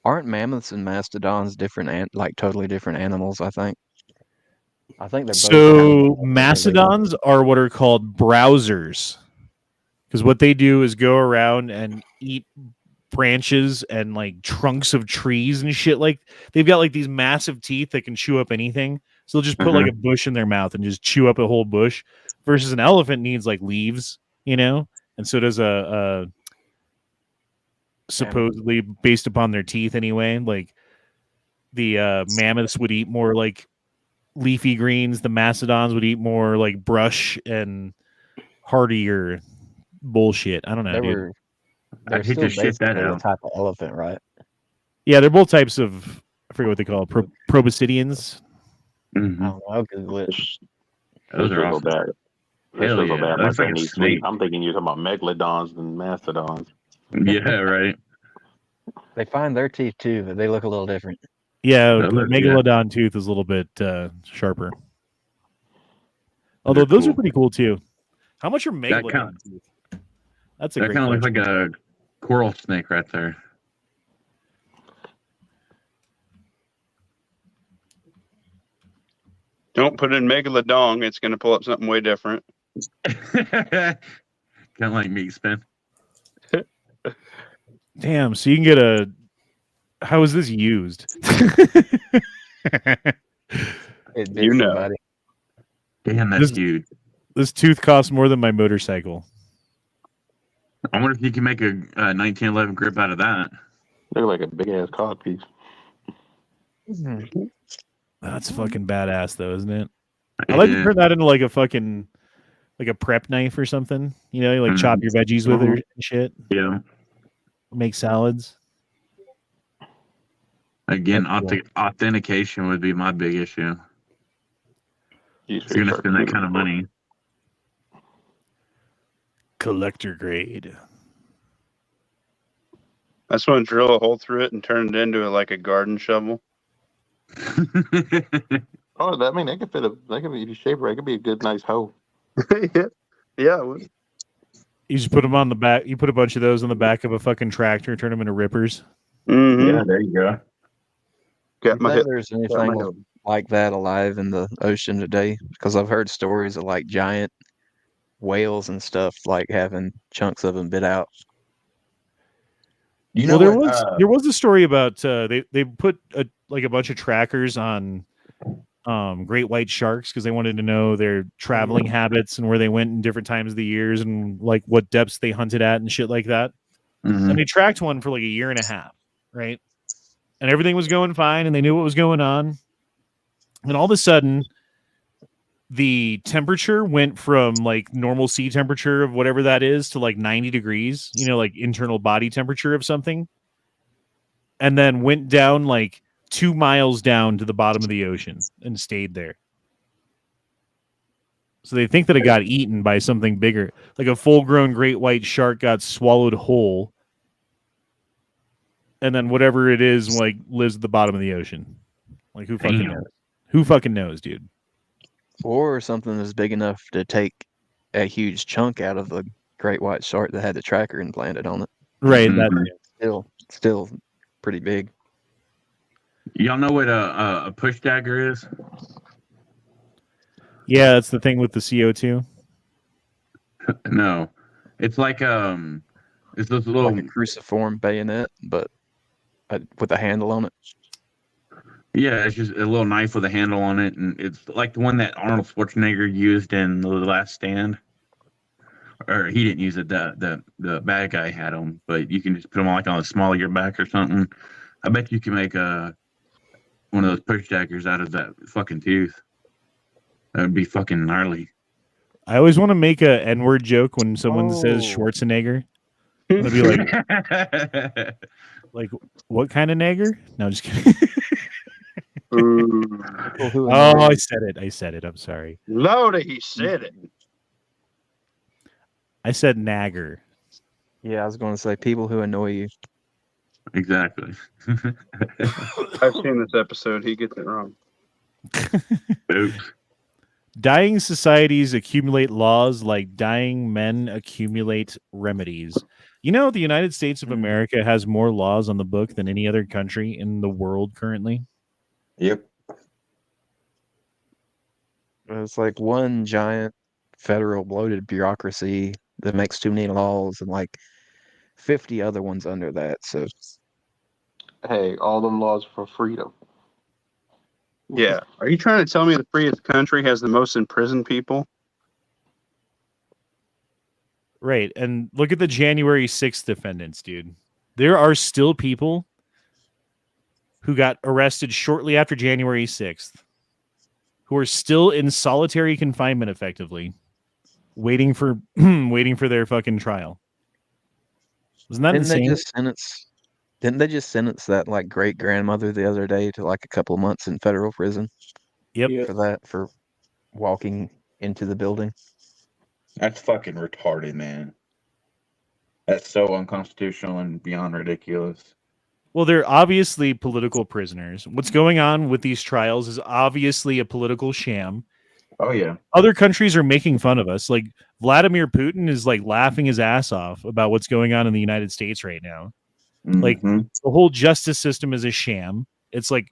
Aren't mammoths and mastodons different, like totally different animals? I think they're both So mastodons are what are called browsers, because what they do is go around and eat branches and like trunks of trees and shit. Like they've got like these massive teeth that can chew up anything. So they'll just put like a bush in their mouth and just chew up a whole bush. Versus an elephant needs like leaves, you know, and so does a supposedly based upon their teeth anyway. Like the mammoths would eat more like leafy greens. The mastodons would eat more like brush and hardier bullshit. I don't know, dude. They're I hate still to shit that basically a out. type of elephant, right? Yeah, they're both types of, I forget what they call it, proboscideans. I don't know. I'll Google it. Those are awesome. bad. Hell Those yeah. are bad. Looks Like like they a need snake. sleep. I'm thinking you're talking about megalodons and mastodons. Yeah, right. They find their teeth too, but they look a little different. Yeah, That looks megalodon tooth is a little bit sharper. Although those are cool. pretty cool too. How much are That megalodon kind, teeth? That's a that great kind of looks question. like a coral snake right there. Don't put in megalodon. It's going to pull up something way different. Kind of like meat spin. Damn, so you can get a. How is this used? It bit You know. somebody. Damn, that's This- huge. This tooth costs more than my motorcycle. I wonder if you can make a 1911 grip out of that. They're like a big ass cod piece. That's fucking badass, though, isn't it? I like to turn that into like a fucking like a prep knife or something. You know, you like chop your veggies with it and shit. Yeah. Make salads. Again, That's cool. authentication would be my big issue. Use If you're gonna spend that kind of money. Collector grade. I just want to drill a hole through it and turn it into like a garden shovel. Oh, I mean, they could fit they could be, if you shape it right, it could be a good, nice hoe. Yeah. It would. You just put them on the back. You put a bunch of those on the back of a fucking tractor, turn them into rippers. Mm-hmm. Yeah, there you go. Got Do my you hip. think there's got my anything hip. like that alive in the ocean today? Because I've heard stories of like giant whales and stuff like having chunks of them bit out. You know Well, what? there was a story about they put like a bunch of trackers on great white sharks because they wanted to know their traveling habits and where they went in different times of the years and like what depths they hunted at and shit like that. Mhm. And they tracked one for like a year and a half, right? And everything was going fine and they knew what was going on. And all of a sudden, the temperature went from like normal sea temperature of whatever that is to like 90 degrees, you know, like internal body temperature of something. And then went down like 2 miles down to the bottom of the ocean and stayed there. So they think that it got eaten by something bigger, like a full-grown great white shark got swallowed whole. And then whatever it is, like, lives at the bottom of the ocean. Like, who fucking knows? Who fucking knows, dude? Or something that's big enough to take a huge chunk out of a great white shark that had the tracker implanted on it. Right. Mhm. That Still pretty big. Y'all know what a push dagger is? Yeah, that's the thing with the CO2. No, it's like it's those little. Like a cruciform bayonet, but with a handle on it. Yeah, it's just a little knife with a handle on it, and it's like the one that Arnold Schwarzenegger used in The Last Stand. Or he didn't use it. The bad guy had them, but you can just put them like on the small of your back or something. I bet you can make one of those push daggers out of that fucking tooth. That would be fucking gnarly. I always want to make a N-word joke when someone says Schwarzenegger. It'll be like, what kind of nagger? No, just kidding. I said it. I'm sorry. Loda, he said it. I said nagger. Yeah, I was going to say people who annoy you. Exactly. I've seen this episode. He gets it wrong. Oops. Dying societies accumulate laws like dying men accumulate remedies. You know, the United States of America has more laws on the book than any other country in the world currently. Yep. It's like one giant federal bloated bureaucracy that makes too many laws and like 50 other ones under that. So, Hey, all them laws for freedom. Yeah. Are you trying to tell me the freest country has the most imprisoned people? Right. And look at the January 6th defendants, dude. There are still people who got arrested shortly after January 6th who are still in solitary confinement effectively, waiting for their fucking trial. Wasn't that insane? Didn't they just sentence that like great grandmother the other day to like a couple of months in federal prison? Yep. For walking into the building. That's fucking retarded, man. That's so unconstitutional and beyond ridiculous. Well, they're obviously political prisoners. What's going on with these trials is obviously a political sham. Oh yeah. Other countries are making fun of us. Like Vladimir Putin is like laughing his ass off about what's going on in the United States right now. Like the whole justice system is a sham. It's like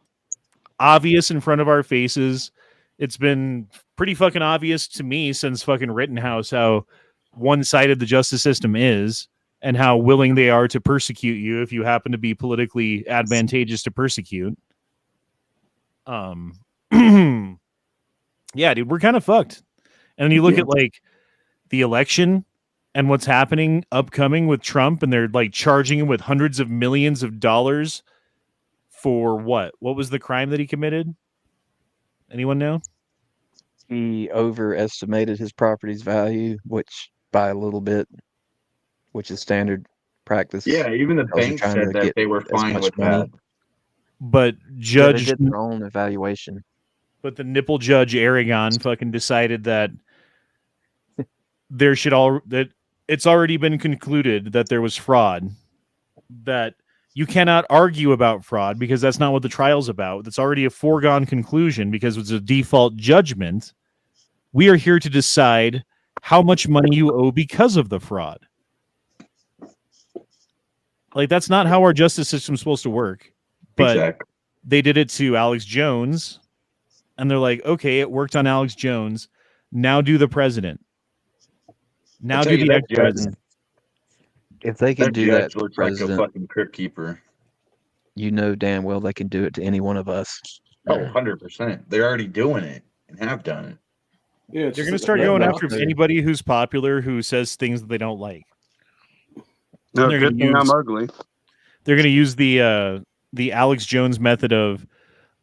obvious in front of our faces. It's been pretty fucking obvious to me since fucking Rittenhouse how one-sided the justice system is and how willing they are to persecute you if you happen to be politically advantageous to persecute. Yeah, dude, we're kind of fucked. And then you look at like the election and what's happening upcoming with Trump, and they're like charging him with hundreds of millions of dollars for what? What was the crime that he committed? Anyone know? He overestimated his property's value, which by a little bit, which is standard practice. Yeah, even the bank said that they were fine with that. But they did their own evaluation. But the nipple judge Aragon fucking decided that that it's already been concluded that there was fraud. That you cannot argue about fraud because that's not what the trial's about. That's already a foregone conclusion because it's a default judgment. We are here to decide how much money you owe because of the fraud. Like, that's not how our justice system's supposed to work. But they did it to Alex Jones, and they're like, okay, it worked on Alex Jones. Now do the president. Now do the ex-president. If they can do that, looks like a fucking crypt keeper. You know damn well they can do it to any one of us. Oh, 100%. They're already doing it and have done it. Yeah, they're going to start going after anybody who's popular who says things that they don't like. No, good thing I'm ugly. They're going to use the Alex Jones method of,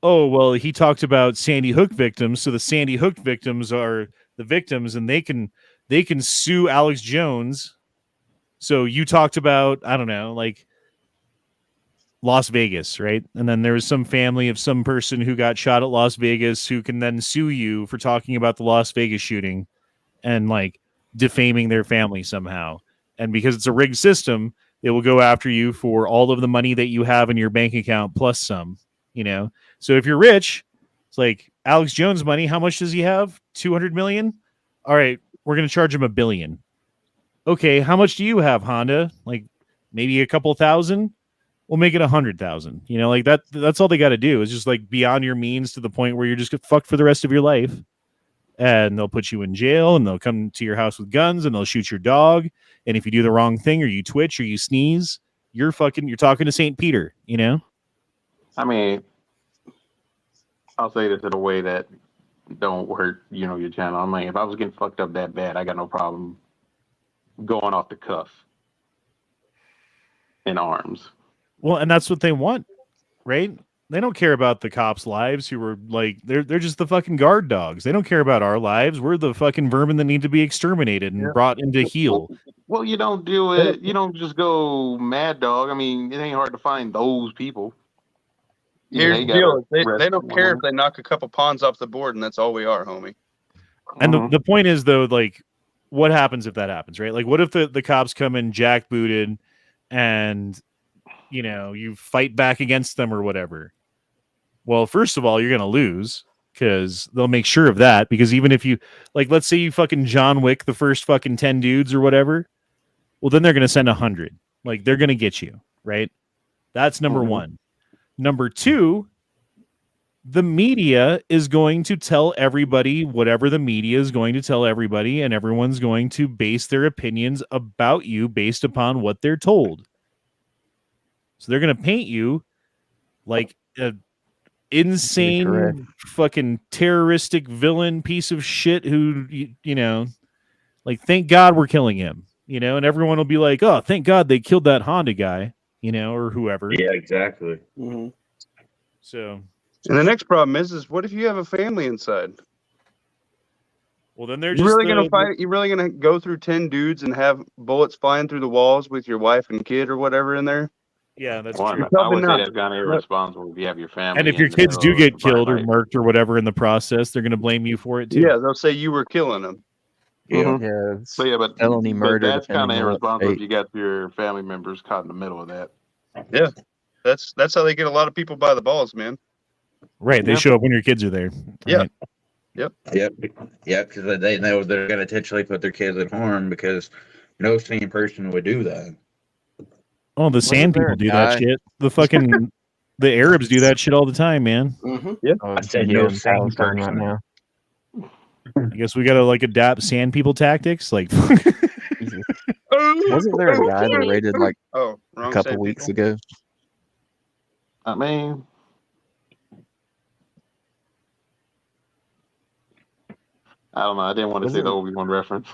oh, well, he talked about Sandy Hook victims, so the Sandy Hook victims are the victims, and they can sue Alex Jones. So you talked about, I don't know, like Las Vegas, right? And then there was some family of some person who got shot at Las Vegas who can then sue you for talking about the Las Vegas shooting and like defaming their family somehow. And because it's a rigged system, it will go after you for all of the money that you have in your bank account plus some, you know? So if you're rich, it's like Alex Jones money. How much does he have? 200 million. All right. We're going to charge him $1 billion. Okay. How much do you have, Honda? Like maybe a couple thousand. We'll make it 100,000. You know, like that's all they got to do is just like beyond your means to the point where you're just get fucked for the rest of your life. And they'll put you in jail and they'll come to your house with guns and they'll shoot your dog. And if you do the wrong thing or you twitch or you sneeze, you're talking to St. Peter, you know? I mean, I'll say this in a way that don't hurt, your channel. I mean, if I was getting fucked up that bad, I got no problem going off the cuff in arms. Well, and that's what they want, right? They don't care about the cops' lives who were like they're just the fucking guard dogs. They don't care about our lives. We're the fucking vermin that need to be exterminated and brought into heel. Well, you don't do it. You don't just go mad dog. I mean, it ain't hard to find those people. Here's the deal. They don't care if they knock a couple pawns off the board, and that's all we are, homie. And the point is, though, like, what happens if that happens, right? Like, what if the cops come in jackbooted and, you know, you fight back against them or whatever? Well, first of all, you're going to lose because they'll make sure of that. Because even if you, like, let's say you fucking John Wick the first fucking 10 dudes or whatever, well, then they're going to send 100. Like, they're going to get you, right? That's number one. Number two, the media is going to tell everybody whatever the media is going to tell everybody, and everyone's going to base their opinions about you based upon what they're told. So they're going to paint you like a insane fucking terroristic villain piece of shit who, you know, like, thank God we're killing him, you know, and everyone will be like, oh, thank God they killed that Honda guy, you know, or whoever. Yeah, exactly. So, and the next problem is what if you have a family inside? Well, then they're just really gonna fight. You're really gonna go through 10 dudes and have bullets flying through the walls with your wife and kid or whatever in there? Yeah, that's true. true. I would say that's kind of irresponsible if you have your family. And if your kids do get killed or murked or whatever in the process, they're going to blame you for it too. Yeah, they'll say you were killing them. Yeah. So yeah, but felony murder. That's kind of irresponsible if you got your family members caught in the middle of that. Yeah, that's how they get a lot of people by the balls, man. Right, they show up when your kids are there. Yeah. Right. Yep, because they know they're going to intentionally put their kids at harm because no sane person would do that. Oh, the sand people do that shit. The fucking the Arabs do that shit all the time, man. Yeah, I said no sane person right now. I guess we gotta like adapt sand people tactics. Like, Wasn't there a guy that raided like a couple weeks ago? I mean, I don't know. I didn't want to say the Obi-Wan reference.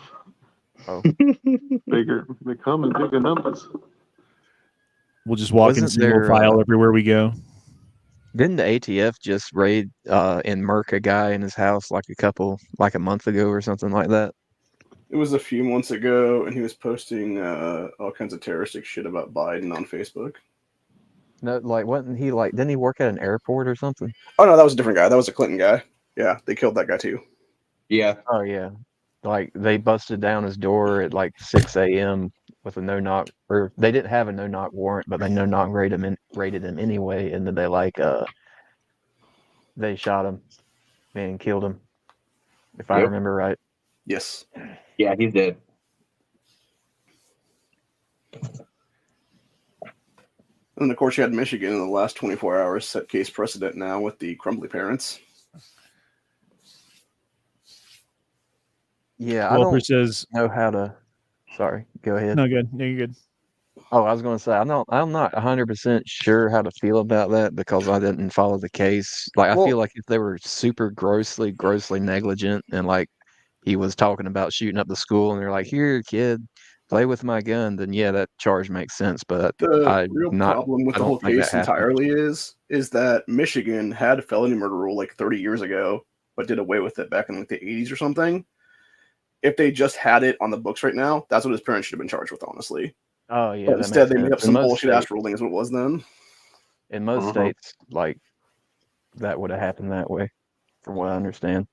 Oh, they come in bigger numbers. We'll just walk in single file everywhere we go. Didn't the ATF just raid and murk a guy in his house like a month ago or something like that? It was a few months ago, and he was posting all kinds of terroristic shit about Biden on Facebook. No, like wasn't he like? Didn't he work at an airport or something? Oh no, that was a different guy. That was a Clinton guy. Yeah, they killed that guy too. Yeah. Oh yeah, like they busted down his door at like 6 a.m. with a no-knock, or they didn't have a no-knock warrant, but they no-knock raided him anyway, and then they shot him and killed him, if I remember right. Yes. Yeah, he's dead. And of course, you had Michigan in the last 24 hours set case precedent now with the Crumbly parents. Yeah, Walter I don't says, know how to. Sorry, go ahead. No, good. No, you're good. Oh, I was going to say I'm not 100% sure how to feel about that because I didn't follow the case. Like I feel like if they were super grossly negligent and like he was talking about shooting up the school and they're like, "Here, kid, play with my gun," then yeah, that charge makes sense. But the real problem with the whole case entirely is that Michigan had a felony murder rule like 30 years ago, but did away with it back in like the 80s or something. If they just had it on the books right now, that's what his parents should have been charged with, honestly. Oh yeah. But instead, they made up some bullshit ass ruling, is what it was then. In most states, like that would have happened that way, from what I understand.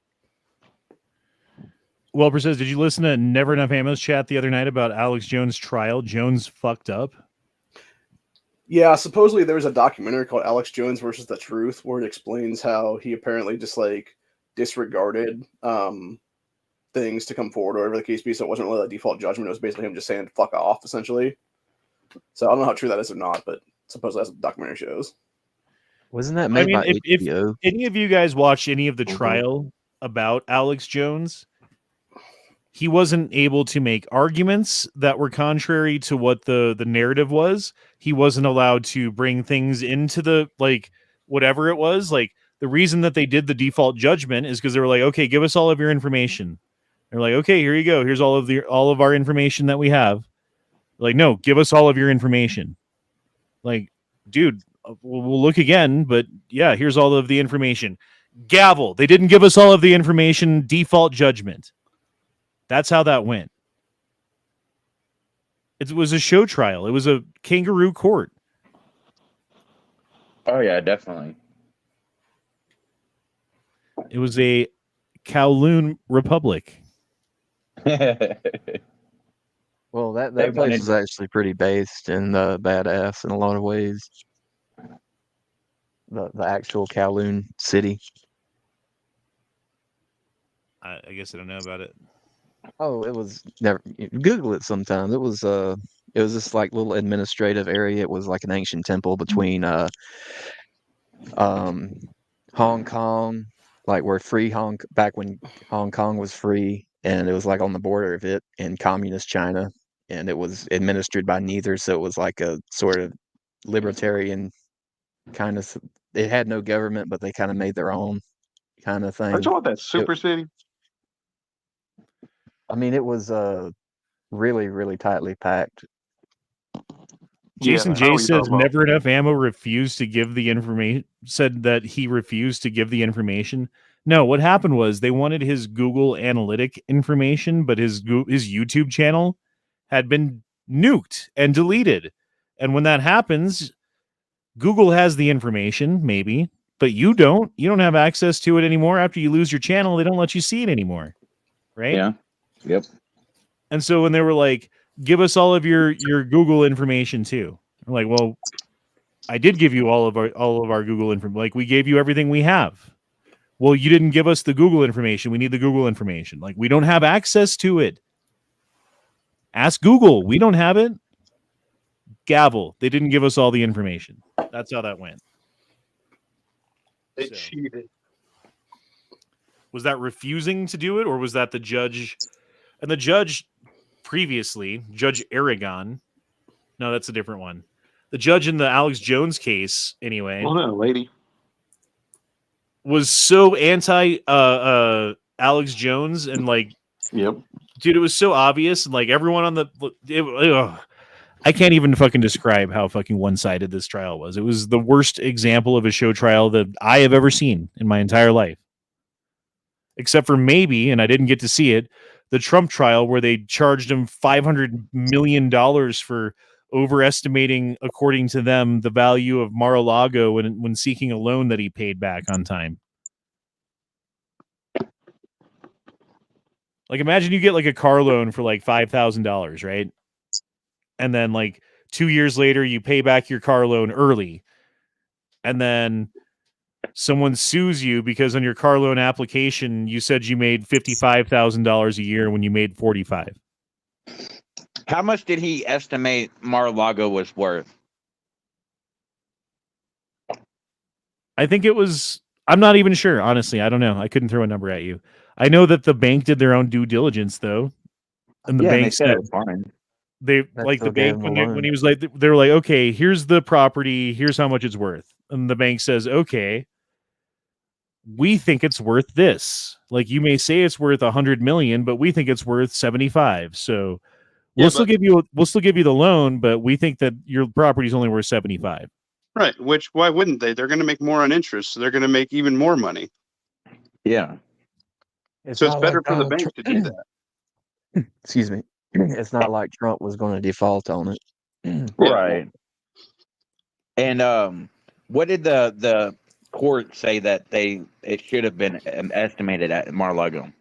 Welper says, did you listen to Never Enough Ammo's chat the other night about Alex Jones' trial? Jones fucked up. Yeah, supposedly there was a documentary called Alex Jones versus the Truth where it explains how he apparently just like disregarded things to come forward or whatever the case be. So it wasn't really a default judgment. It was basically him just saying fuck off, essentially. So I don't know how true that is or not, but supposedly that's what the documentary shows. Wasn't that made by HBO? If any of you guys watch any of the trial about Alex Jones, he wasn't able to make arguments that were contrary to what the narrative was. He wasn't allowed to bring things into the, like, whatever it was. Like, the reason that they did the default judgment is because they were like, okay, give us all of your information. They're like, okay, here you go. Here's all of our information that we have. Like, no, give us all of your information. Like, dude, we'll look again, but yeah, here's all of the information. Gavel. They didn't give us all of the information. Default judgment. That's how that went. It was a show trial. It was a kangaroo court. Oh yeah, definitely. It was a Kowloon Republic. Well, that They place wanted- is actually pretty based and badass in a lot of ways. The actual Kowloon city. I guess I don't know about it. Oh, it was never. Google it sometime. It was this like little administrative area. It was like an ancient temple between Hong Kong, like where back when Hong Kong was free, and it was like on the border of it in communist China, and it was administered by neither, so it was like a sort of libertarian kind of. It had no government, but they kind of made their own kind of Are thing. you talking about that super city? I mean, it was really, really tightly packed. Jason Yeah, I know J what you're says talking about. never enough ammo refused to give the information. Said that he refused to give the information. No, what happened was they wanted his Google Analytic information, but his YouTube channel had been nuked and deleted. And when that happens, Google has the information, maybe, but you don't. You don't have access to it anymore. After you lose your channel, they don't let you see it anymore, right? Yeah. Yep. And so when they were like, give us all of your Google information too. I'm like, well, I did give you all of our Google information. Like, we gave you everything we have. Well, you didn't give us the Google information. We need the Google information. Like, we don't have access to it. Ask Google. We don't have it. Gavel. They didn't give us all the information. That's how that went. They So, cheated. was that refusing to do it, or was that the judge? And the judge previously, Judge Aragon. No, that's a different one. The judge in the Alex Jones case, anyway, Wasn't it a lady? was so anti Alex Jones, and like, Yep. dude, it was so obvious, and like everyone on I can't even fucking describe how fucking one-sided this trial was. It was the worst example of a show trial that I have ever seen in my entire life. Except for maybe, and I didn't get to see it, the Trump trial where they charged him $500 million for overestimating, according to them, the value of Mar-a-Lago when seeking a loan that he paid back on time. Like, imagine you get like a car loan for like $5,000, right? And then like 2 years later, you pay back your car loan early. And then someone sues you because on your car loan application, you said you made $55,000 a year when you made 45. How much did he estimate Mar-a-Lago was worth? I think it was, I'm not even sure. Honestly, I don't know. I couldn't throw a number at you. I know that the bank did their own due diligence though. And the bank said, fine. they That like the still gave bank him when, a loan. when he was like, they were like, okay, here's the property, here's how much it's worth. And the bank says, okay, we think it's worth this. Like, you may say it's worth 100 million, but we think it's worth 75. So we'll still give you the loan, but we think that your property is only worth 75. Right. Which, why wouldn't they? They're going to make more on interest, so they're going to make even more money. Yeah. So it's not better like for the Donald bank to do that. Excuse me. It's not like Trump was going to default on it. Yeah. Right. And what did the court say that it should have been estimated at Mar-a-Lago?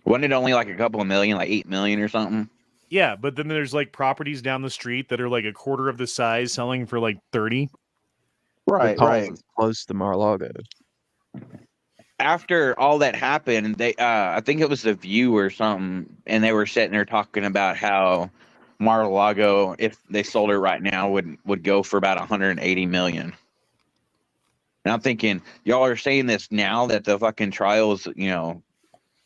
Wasn't it only like a couple of million, like 8 million or something? Yeah, but then there's like properties down the street that are like a quarter of the size selling for like 30. Right, right. It's close to Mar-a-Lago. After all that happened, they I think it was The View or something, and they were sitting there talking about how Mar-a-Lago, if they sold it right now, would go for about 180 million. And I'm thinking, y'all are saying this now that the fucking trial is,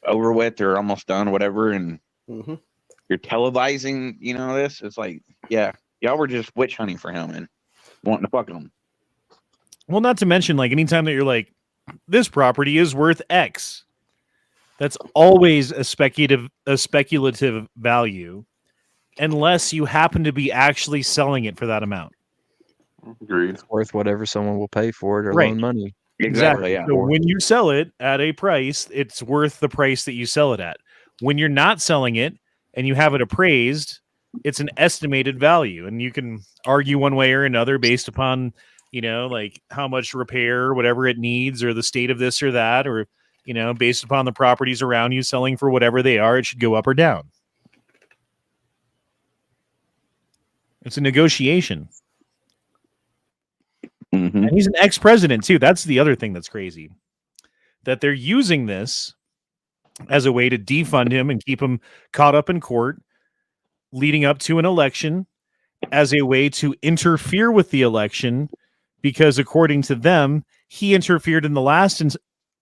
over with or almost done, whatever, and you're televising, this. It's like, yeah, y'all were just witch hunting for him and wanting to fuck him. Well, not to mention, like, anytime that you're like, this property is worth X, that's always a speculative value, unless you happen to be actually selling it for that amount. Agreed. It's worth whatever someone will pay for it or Right. loan money. Exactly. Yeah. So when you sell it at a price, it's worth the price that you sell it at. When you're not selling it and you have it appraised, it's an estimated value, and you can argue one way or another based upon, like how much repair, whatever it needs, or the state of this or that, or based upon the properties around you selling for whatever they are, it should go up or down. It's a negotiation. Mm-hmm. And he's an ex-president too. That's the other thing that's crazy. That they're using this as a way to defund him and keep him caught up in court leading up to an election, as a way to interfere with the election, because according to them, he interfered in the last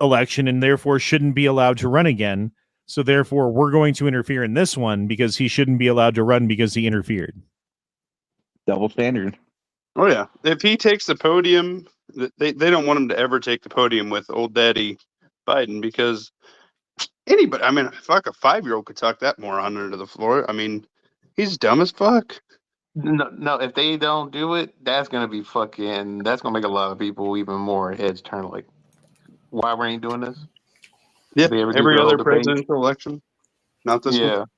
election and therefore shouldn't be allowed to run again. So therefore, we're going to interfere in this one because he shouldn't be allowed to run because he interfered. Double standard. Oh yeah, if he takes the podium, they don't want him to ever take the podium with old daddy Biden, because anybody, I mean, fuck, a 5-year-old could tuck that moron under the floor. I mean, he's dumb as fuck. No, if they don't do it, that's gonna make a lot of people even more heads turn. Like, why we ain't doing this? Yeah, They ever do every the whole other debate? presidential election, not this Yeah. one.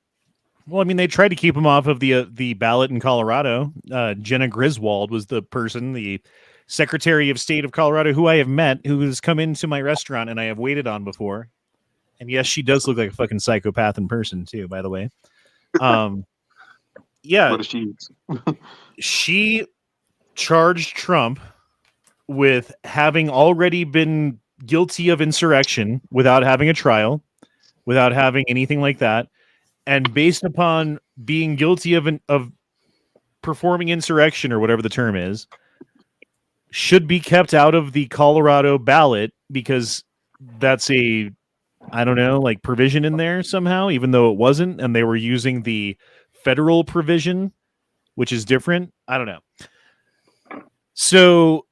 Well, I mean, they tried to keep him off of the ballot in Colorado. Jenna Griswold was the person, the Secretary of State of Colorado, who I have met, who has come into my restaurant and I have waited on before. And yes, she does look like a fucking psychopath in person too, by the way. Yeah, What is she? she charged Trump with having already been guilty of insurrection without having a trial, without having anything like that. And based upon being guilty of performing insurrection, or whatever the term is, should be kept out of the Colorado ballot, because that's a, I don't know, like provision in there somehow, even though it wasn't, and they were using the federal provision, which is different. I don't know. So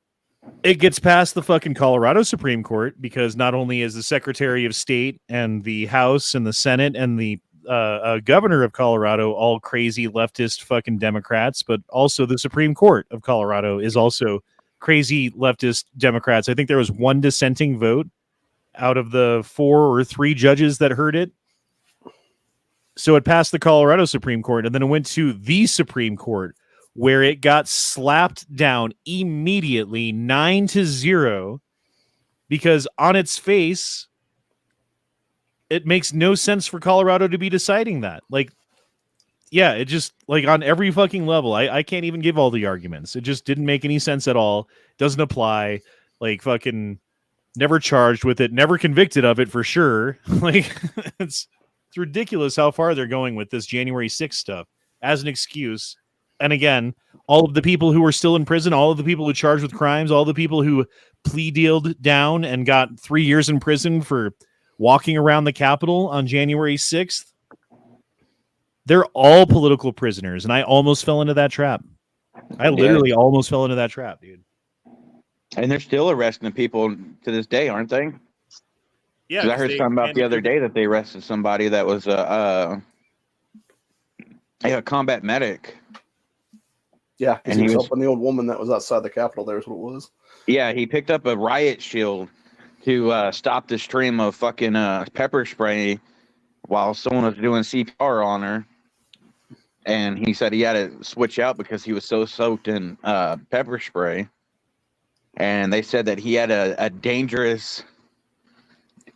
it gets past the fucking Colorado Supreme Court, because not only is the Secretary of State and the House and the Senate and the governor of Colorado all crazy leftist fucking Democrats, but also the Supreme Court of Colorado is also crazy leftist Democrats. I think there was one dissenting vote out of the 4 or 3 judges that heard it. So it passed the Colorado Supreme Court, and then it went to the Supreme Court, where it got slapped down immediately 9-0, because on its face, it makes no sense for Colorado to be deciding that. Like, yeah, it just, like, on every fucking level, I can't even give all the arguments. It just didn't make any sense at all. Doesn't apply. Like, fucking never charged with it, never convicted of it for sure. Like, it's ridiculous how far they're going with this January 6th stuff as an excuse. And again, all of the people who are still in prison, all of the people who are charged with crimes, all the people who plea dealed down and got 3 years in prison for walking around the Capitol on January 6th, they're all political prisoners. And I almost fell into that trap. I literally almost fell into that trap, dude. And they're still arresting people to this day, aren't they? Yeah, 'Cause I heard something about the other day that they arrested somebody that was a combat medic. Yeah, And he was he was- helping the old woman that was outside the Capitol. There's what it was. Yeah, he picked up a riot shield to stop the stream of fucking pepper spray while someone was doing CPR on her. And he said he had to switch out because he was so soaked in pepper spray. And they said that he had a dangerous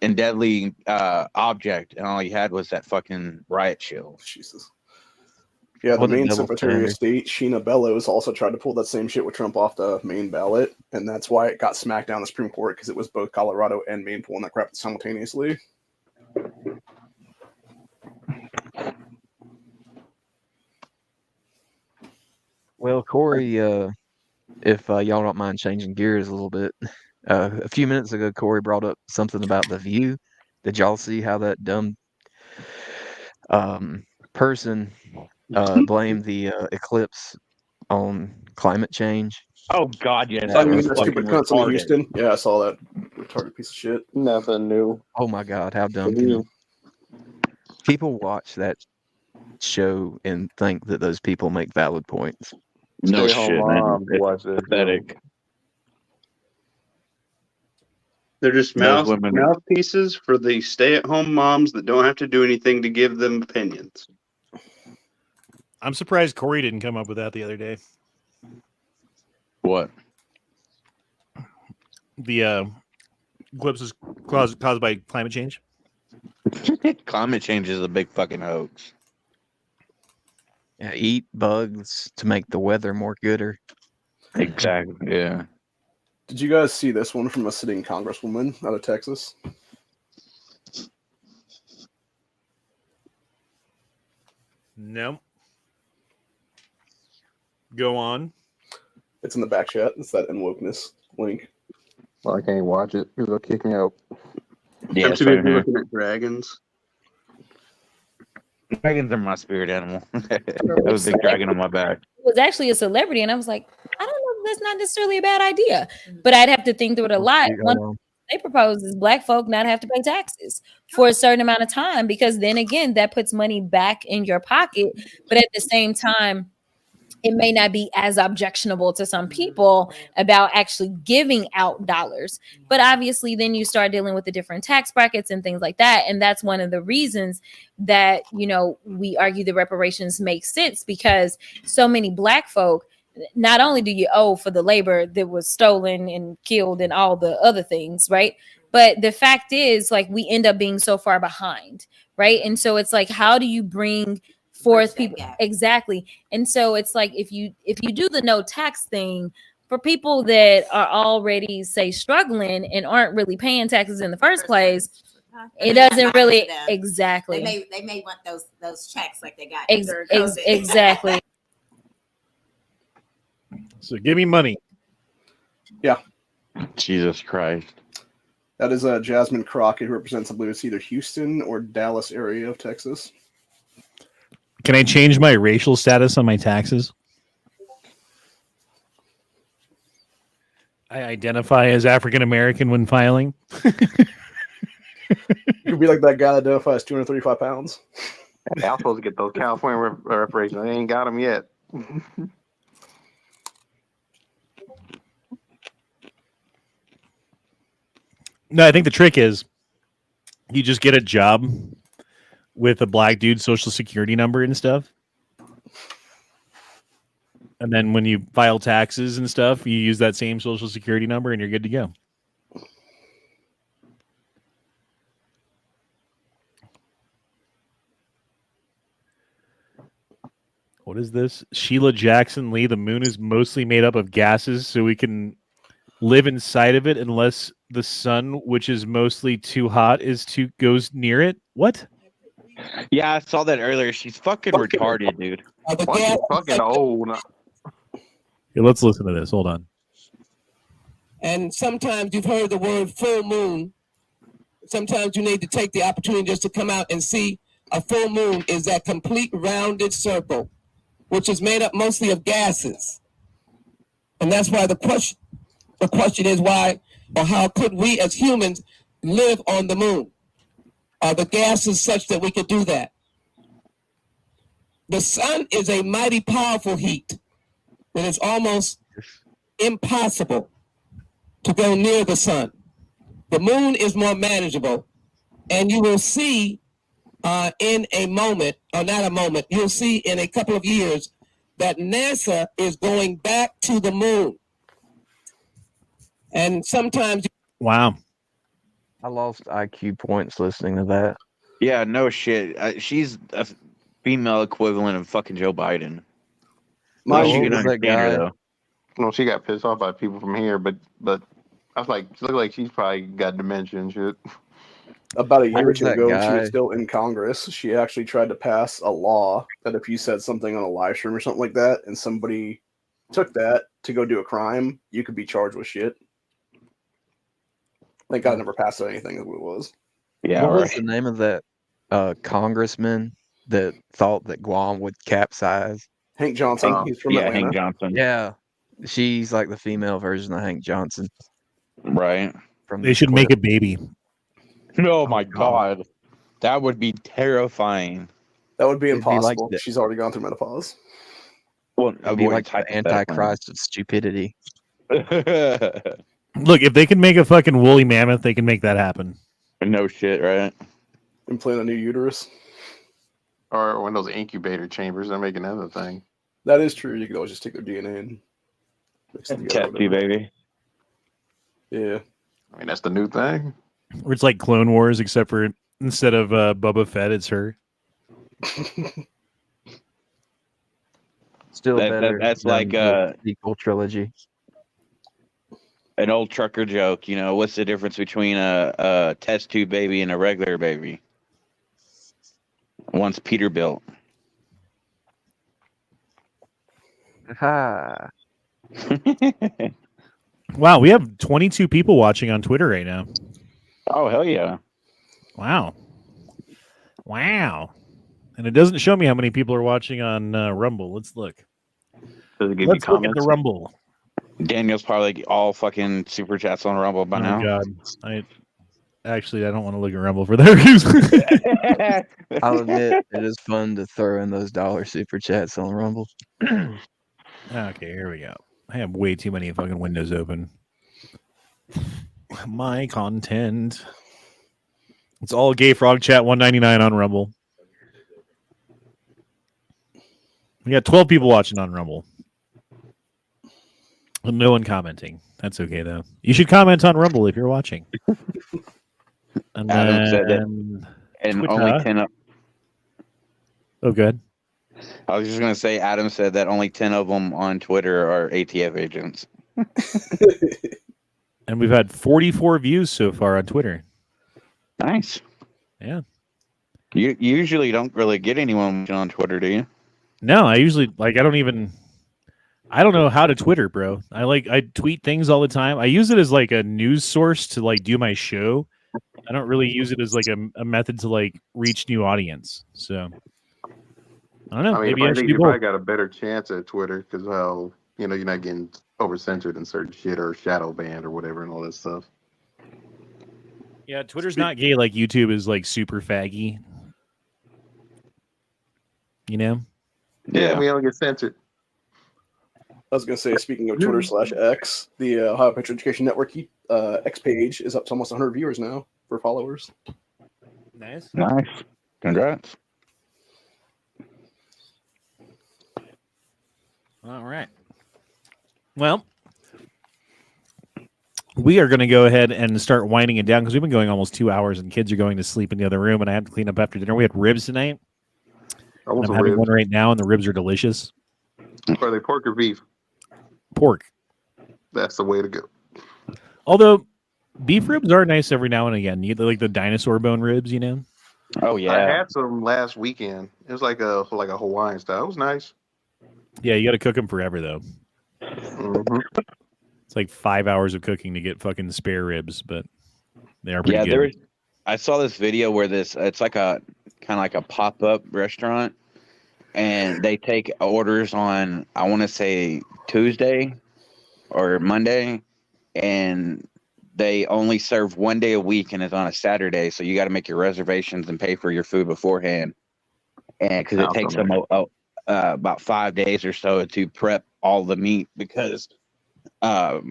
and deadly object, and all he had was that fucking riot shield. Jesus. Yeah, the What a Maine double Secretary of standard. State, Sheena Bellows, also tried to pull that same shit with Trump off the Maine ballot, and that's why it got smacked down the Supreme Court, because it was both Colorado and Maine pulling that crap simultaneously. Well, Corey, if y'all don't mind changing gears a little bit, a few minutes ago, Corey brought up something about the View. Did y'all see how that dumb person blamed the eclipse on climate change? Oh God, yes, Oh, that you mean was that fucking stupid cunt in retarded. Houston? Yeah, I saw that retarded piece of shit. Nothing new. Oh my God, how dumb can you? People watch that show and think that those people make valid points. No Stay home shit, man. mom to It's watch this. pathetic. They're just Those women. mouthpieces for the stay-at-home moms that don't have to do anything to give them opinions. I'm surprised Corey didn't come up with that the other day. What? The eclipses caused by climate change. Climate change is a big fucking hoax. Yeah, eat bugs to make the weather more gooder. Exactly. Yeah. Did you guys see this one from a sitting congresswoman out of Texas? No. Go on. It's in the back chat. It's that Inwokeness link. Well, I can't watch it because they'll kick me out. Yeah. I'm too busy looking at dragons. Dragons are my spirit animal. That was a big dragon on my back. Was actually a celebrity, and I was like, I don't know if that's not necessarily a bad idea, but I'd have to think through it a lot. One thing they propose is black folk not have to pay taxes for a certain amount of time, because then again, that puts money back in your pocket, but at the same time, it may not be as objectionable to some people about actually giving out dollars. But obviously, then you start dealing with the different tax brackets and things like that. And that's one of the reasons that, you know, we argue the reparations make sense, because so many black folk, not only do you owe for the labor that was stolen and killed and all the other things, right? But the fact is, like, we end up being so far behind, right? And so it's like, how do you bring forth people? Exactly. And so it's like, if you do the no tax thing for people that are already, say, struggling and aren't really paying taxes in the first place, it doesn't really exactly. They may want those checks like they got exactly. So give me money. Yeah. Jesus Christ. That is Jasmine Crockett, who represents, I believe it's either Houston or Dallas area of Texas. Can I change my racial status on my taxes? I identify as African American when filing. You'd be like that guy that identifies 235 pounds. I'm supposed to get those California reparations. They ain't got them yet. No, I think the trick is you just get a job with a black dude's social security number and stuff. And then when you file taxes and stuff, you use that same social security number and you're good to go. What is this? Sheila Jackson Lee, the moon is mostly made up of gases, so we can live inside of it unless the sun, which is mostly too hot, goes near it. What? Yeah, I saw that earlier. She's fucking retarded, dude. Fucking old. Yeah, let's listen to this. Hold on. And sometimes you've heard the word full moon. Sometimes you need to take the opportunity just to come out and see a full moon is that complete rounded circle, which is made up mostly of gases. And that's why the question is why or how could we as humans live on the moon? Are the gases such that we could do that? The sun is a mighty powerful heat that is almost impossible to go near the sun. The moon is more manageable, and you will see in a moment, or not a moment, you'll see in a couple of years that NASA is going back to the moon. And sometimes... Wow. I lost IQ points listening to that. Yeah, no shit. She's a female equivalent of fucking Joe Biden. My you can that understand guy? her, though. No, she got pissed off by people from here, but I was like, she looked like she's probably got dementia and shit. About a year or Where's two that ago, when she guy? was still in Congress, she actually tried to pass a law that if you said something on a live stream or something like that, and somebody took that to go do a crime, you could be charged with shit. Thank God I never passed anything as it was. Yeah, What was right. the name of that congressman that thought that Guam would capsize? Hank Johnson, he's from Atlanta. Hank Johnson. Yeah, she's like the female version of Hank Johnson. Right. From They should make a baby. Oh my God. That would be terrifying. That would be It'd be like impossible. that. She's already gone through menopause. Well, It'd be like the Antichrist of stupidity. Look, if they can make a fucking woolly mammoth, they can make that happen. No shit, right? Implant a new uterus. Or one of those incubator chambers, they're making another thing. That is true. You could always just take their DNA and mix it together. Tattoo baby. Yeah. I mean, that's the new thing. Or it's like Clone Wars, except for instead of Boba Fett, it's her. Still better. That's than like the sequel trilogy. An old trucker joke. You know, what's the difference between a test tube baby and a regular baby? One's Peterbilt. Ha. Wow, we have 22 people watching on Twitter right now. Oh, hell yeah. Wow. And it doesn't show me how many people are watching on Rumble. Let's look. Does it give Let's you look at comments? the Rumble. Daniel's probably all fucking super chats on Rumble by now. God. I don't want to look at Rumble for that reason. I'll admit, it is fun to throw in those dollar super chats on Rumble. Okay, here we go. I have way too many fucking windows open. My content. It's all Gay Frog Chat 199 on Rumble. We got 12 people watching on Rumble. And no one commenting. That's okay, though. You should comment on Rumble if you're watching. And Adam said that. then And Twitter. only 10 of, Oh, good. I was just going to say, Adam said that only 10 of them on Twitter are ATF agents. And we've had 44 views so far on Twitter. Nice. Yeah. You usually don't really get anyone on Twitter, do you? No, I usually I don't know how to Twitter, bro. I tweet things all the time. I use it as like a news source to like do my show. I don't really use it as like a method to like reach new audience. So I don't know. I mean, Maybe I I should think do you probably both. got a better chance at Twitter because how you're not getting over censored and certain shit or shadow banned or whatever and all that stuff. Yeah, Twitter's not gay like YouTube is like super faggy. You know? Yeah, we don't get censored. I was going to say, speaking of Twitter/X, the Ohio Patriot Education Network X page is up to almost 100 viewers now for followers. Nice. Nice. Congrats. All right. Well, we are going to go ahead and start winding it down because we've been going almost 2 hours and kids are going to sleep in the other room and I have to clean up after dinner. We had ribs tonight. I'm having one right now and the ribs are delicious. Are they pork or beef? Pork. That's the way to go. Although beef ribs are nice every now and again. You like the dinosaur bone ribs, you know? Oh yeah. I had some last weekend. It was like a Hawaiian style. It was nice. Yeah, you got to cook them forever though. Mm-hmm. It's like 5 hours of cooking to get fucking spare ribs, but they are pretty good. I saw this video where it's like a kind of like a pop-up restaurant and they take orders on, I want to say Tuesday or Monday, and they only serve 1 day a week and it's on a Saturday. So you got to make your reservations and pay for your food beforehand. And because it takes them about 5 days or so to prep all the meat because they're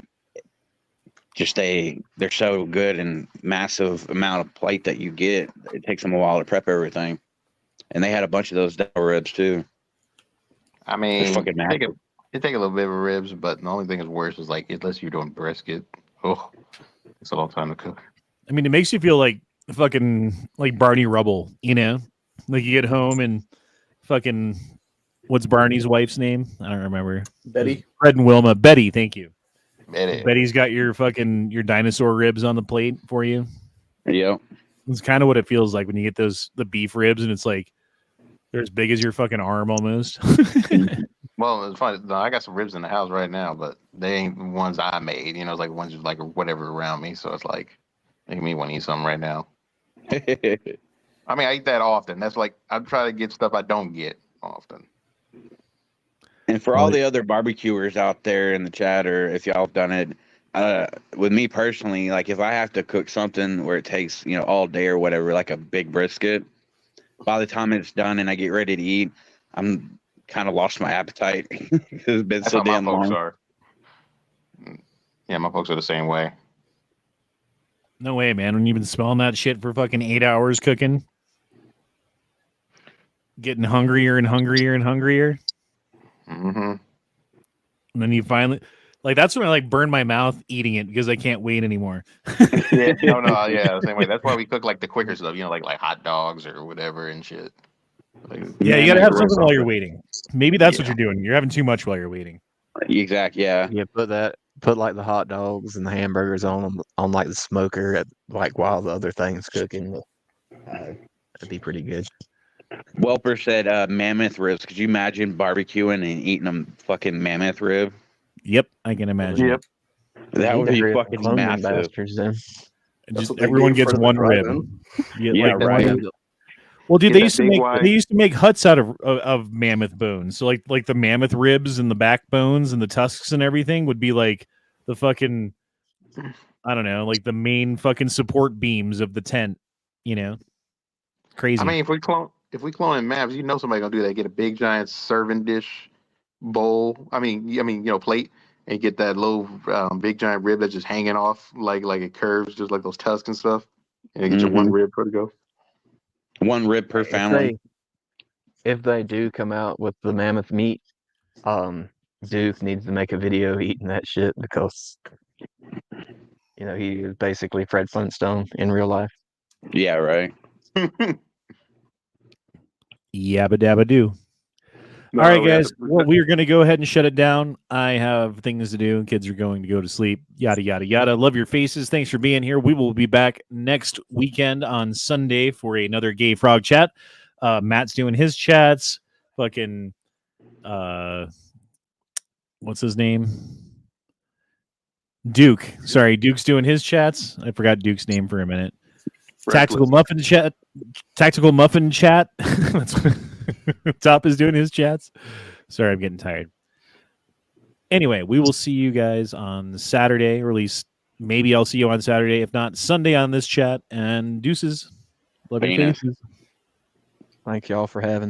so good and massive amount of plate that you get. It takes them a while to prep everything. And they had a bunch of those devil ribs too. I mean, They're fucking massive. it take a little bit of ribs, but the only thing that's worse is like unless you're doing brisket. Oh, it's a long time to cook. I mean, it makes you feel like fucking like Barney Rubble, you know? Like you get home and fucking what's Barney's wife's name? I don't remember. Betty. Fred and Wilma. Betty, thank you. Betty. Betty's got your dinosaur ribs on the plate for you. Yeah. It's kind of what it feels like when you get the beef ribs and it's like they're as big as your fucking arm almost. Well, it's funny. No, I got some ribs in the house right now, but they ain't the ones I made. You know, it's like ones like whatever around me. So it's like making me want to eat something right now. I mean, I eat that often. That's like I try to get stuff I don't get often. And for all the other barbecuers out there in the chat, or if y'all have done it, with me personally, like if I have to cook something where it takes, all day or whatever, like a big brisket, by the time it's done and I get ready to eat, I'm kind of lost my appetite. It's been That's so how my damn folks long. are. Yeah, my folks are the same way. No way, man. When you've been smelling that shit for fucking 8 hours cooking, getting hungrier and hungrier and hungrier. Mm-hmm. And then you finally, like, that's when I like burn my mouth eating it because I can't wait anymore. Yeah, no, yeah, the same way. That's why we cook like the quicker stuff, like hot dogs or whatever and shit. Like, Yeah, you got to have something while you're something. waiting. Maybe that's what you're doing. You're having too much while you're waiting. Exactly. Yeah. Yeah, put like the hot dogs and the hamburgers on like the smoker at like while the other thing's cooking. That'd be pretty good. Welper said mammoth ribs. Could you imagine barbecuing and eating a fucking mammoth rib? Yep, I can imagine. Yep. That would be fucking Clone them massive. bastards, then. Just everyone gets one rib. Yeah, right. Well, dude, Get they that big wide- used to make huts out of mammoth bones. So like the mammoth ribs and the backbones and the tusks and everything would be like the fucking, I don't know, like the main fucking support beams of the tent. You know, crazy. I mean, if we clone in maps, somebody gonna do that. Get a big giant serving dish bowl. Plate, and get that little big giant rib that's just hanging off like it curves, just like those tusks and stuff. And get your one rib for to go. One rib per family. If they do come out with the mammoth meat, Duke needs to make a video eating that shit because he is basically Fred Flintstone in real life. Yeah, right. Yabba dabba do. All right, guys. Well, we are going to go ahead and shut it down. I have things to do. Kids are going to go to sleep. Yada, yada, yada. Love your faces. Thanks for being here. We will be back next weekend on Sunday for another Gay Frog chat. Matt's doing his chats. Fucking, what's his name? Duke. Sorry, Duke's doing his chats. I forgot Duke's name for a minute. Tactical Muffin chat. That's Top is doing his chats. Sorry, I'm getting tired. Anyway, we will see you guys on Saturday, or at least maybe I'll see you on Saturday. If not, Sunday on this chat. And deuces. Love your faces. Thank y'all for having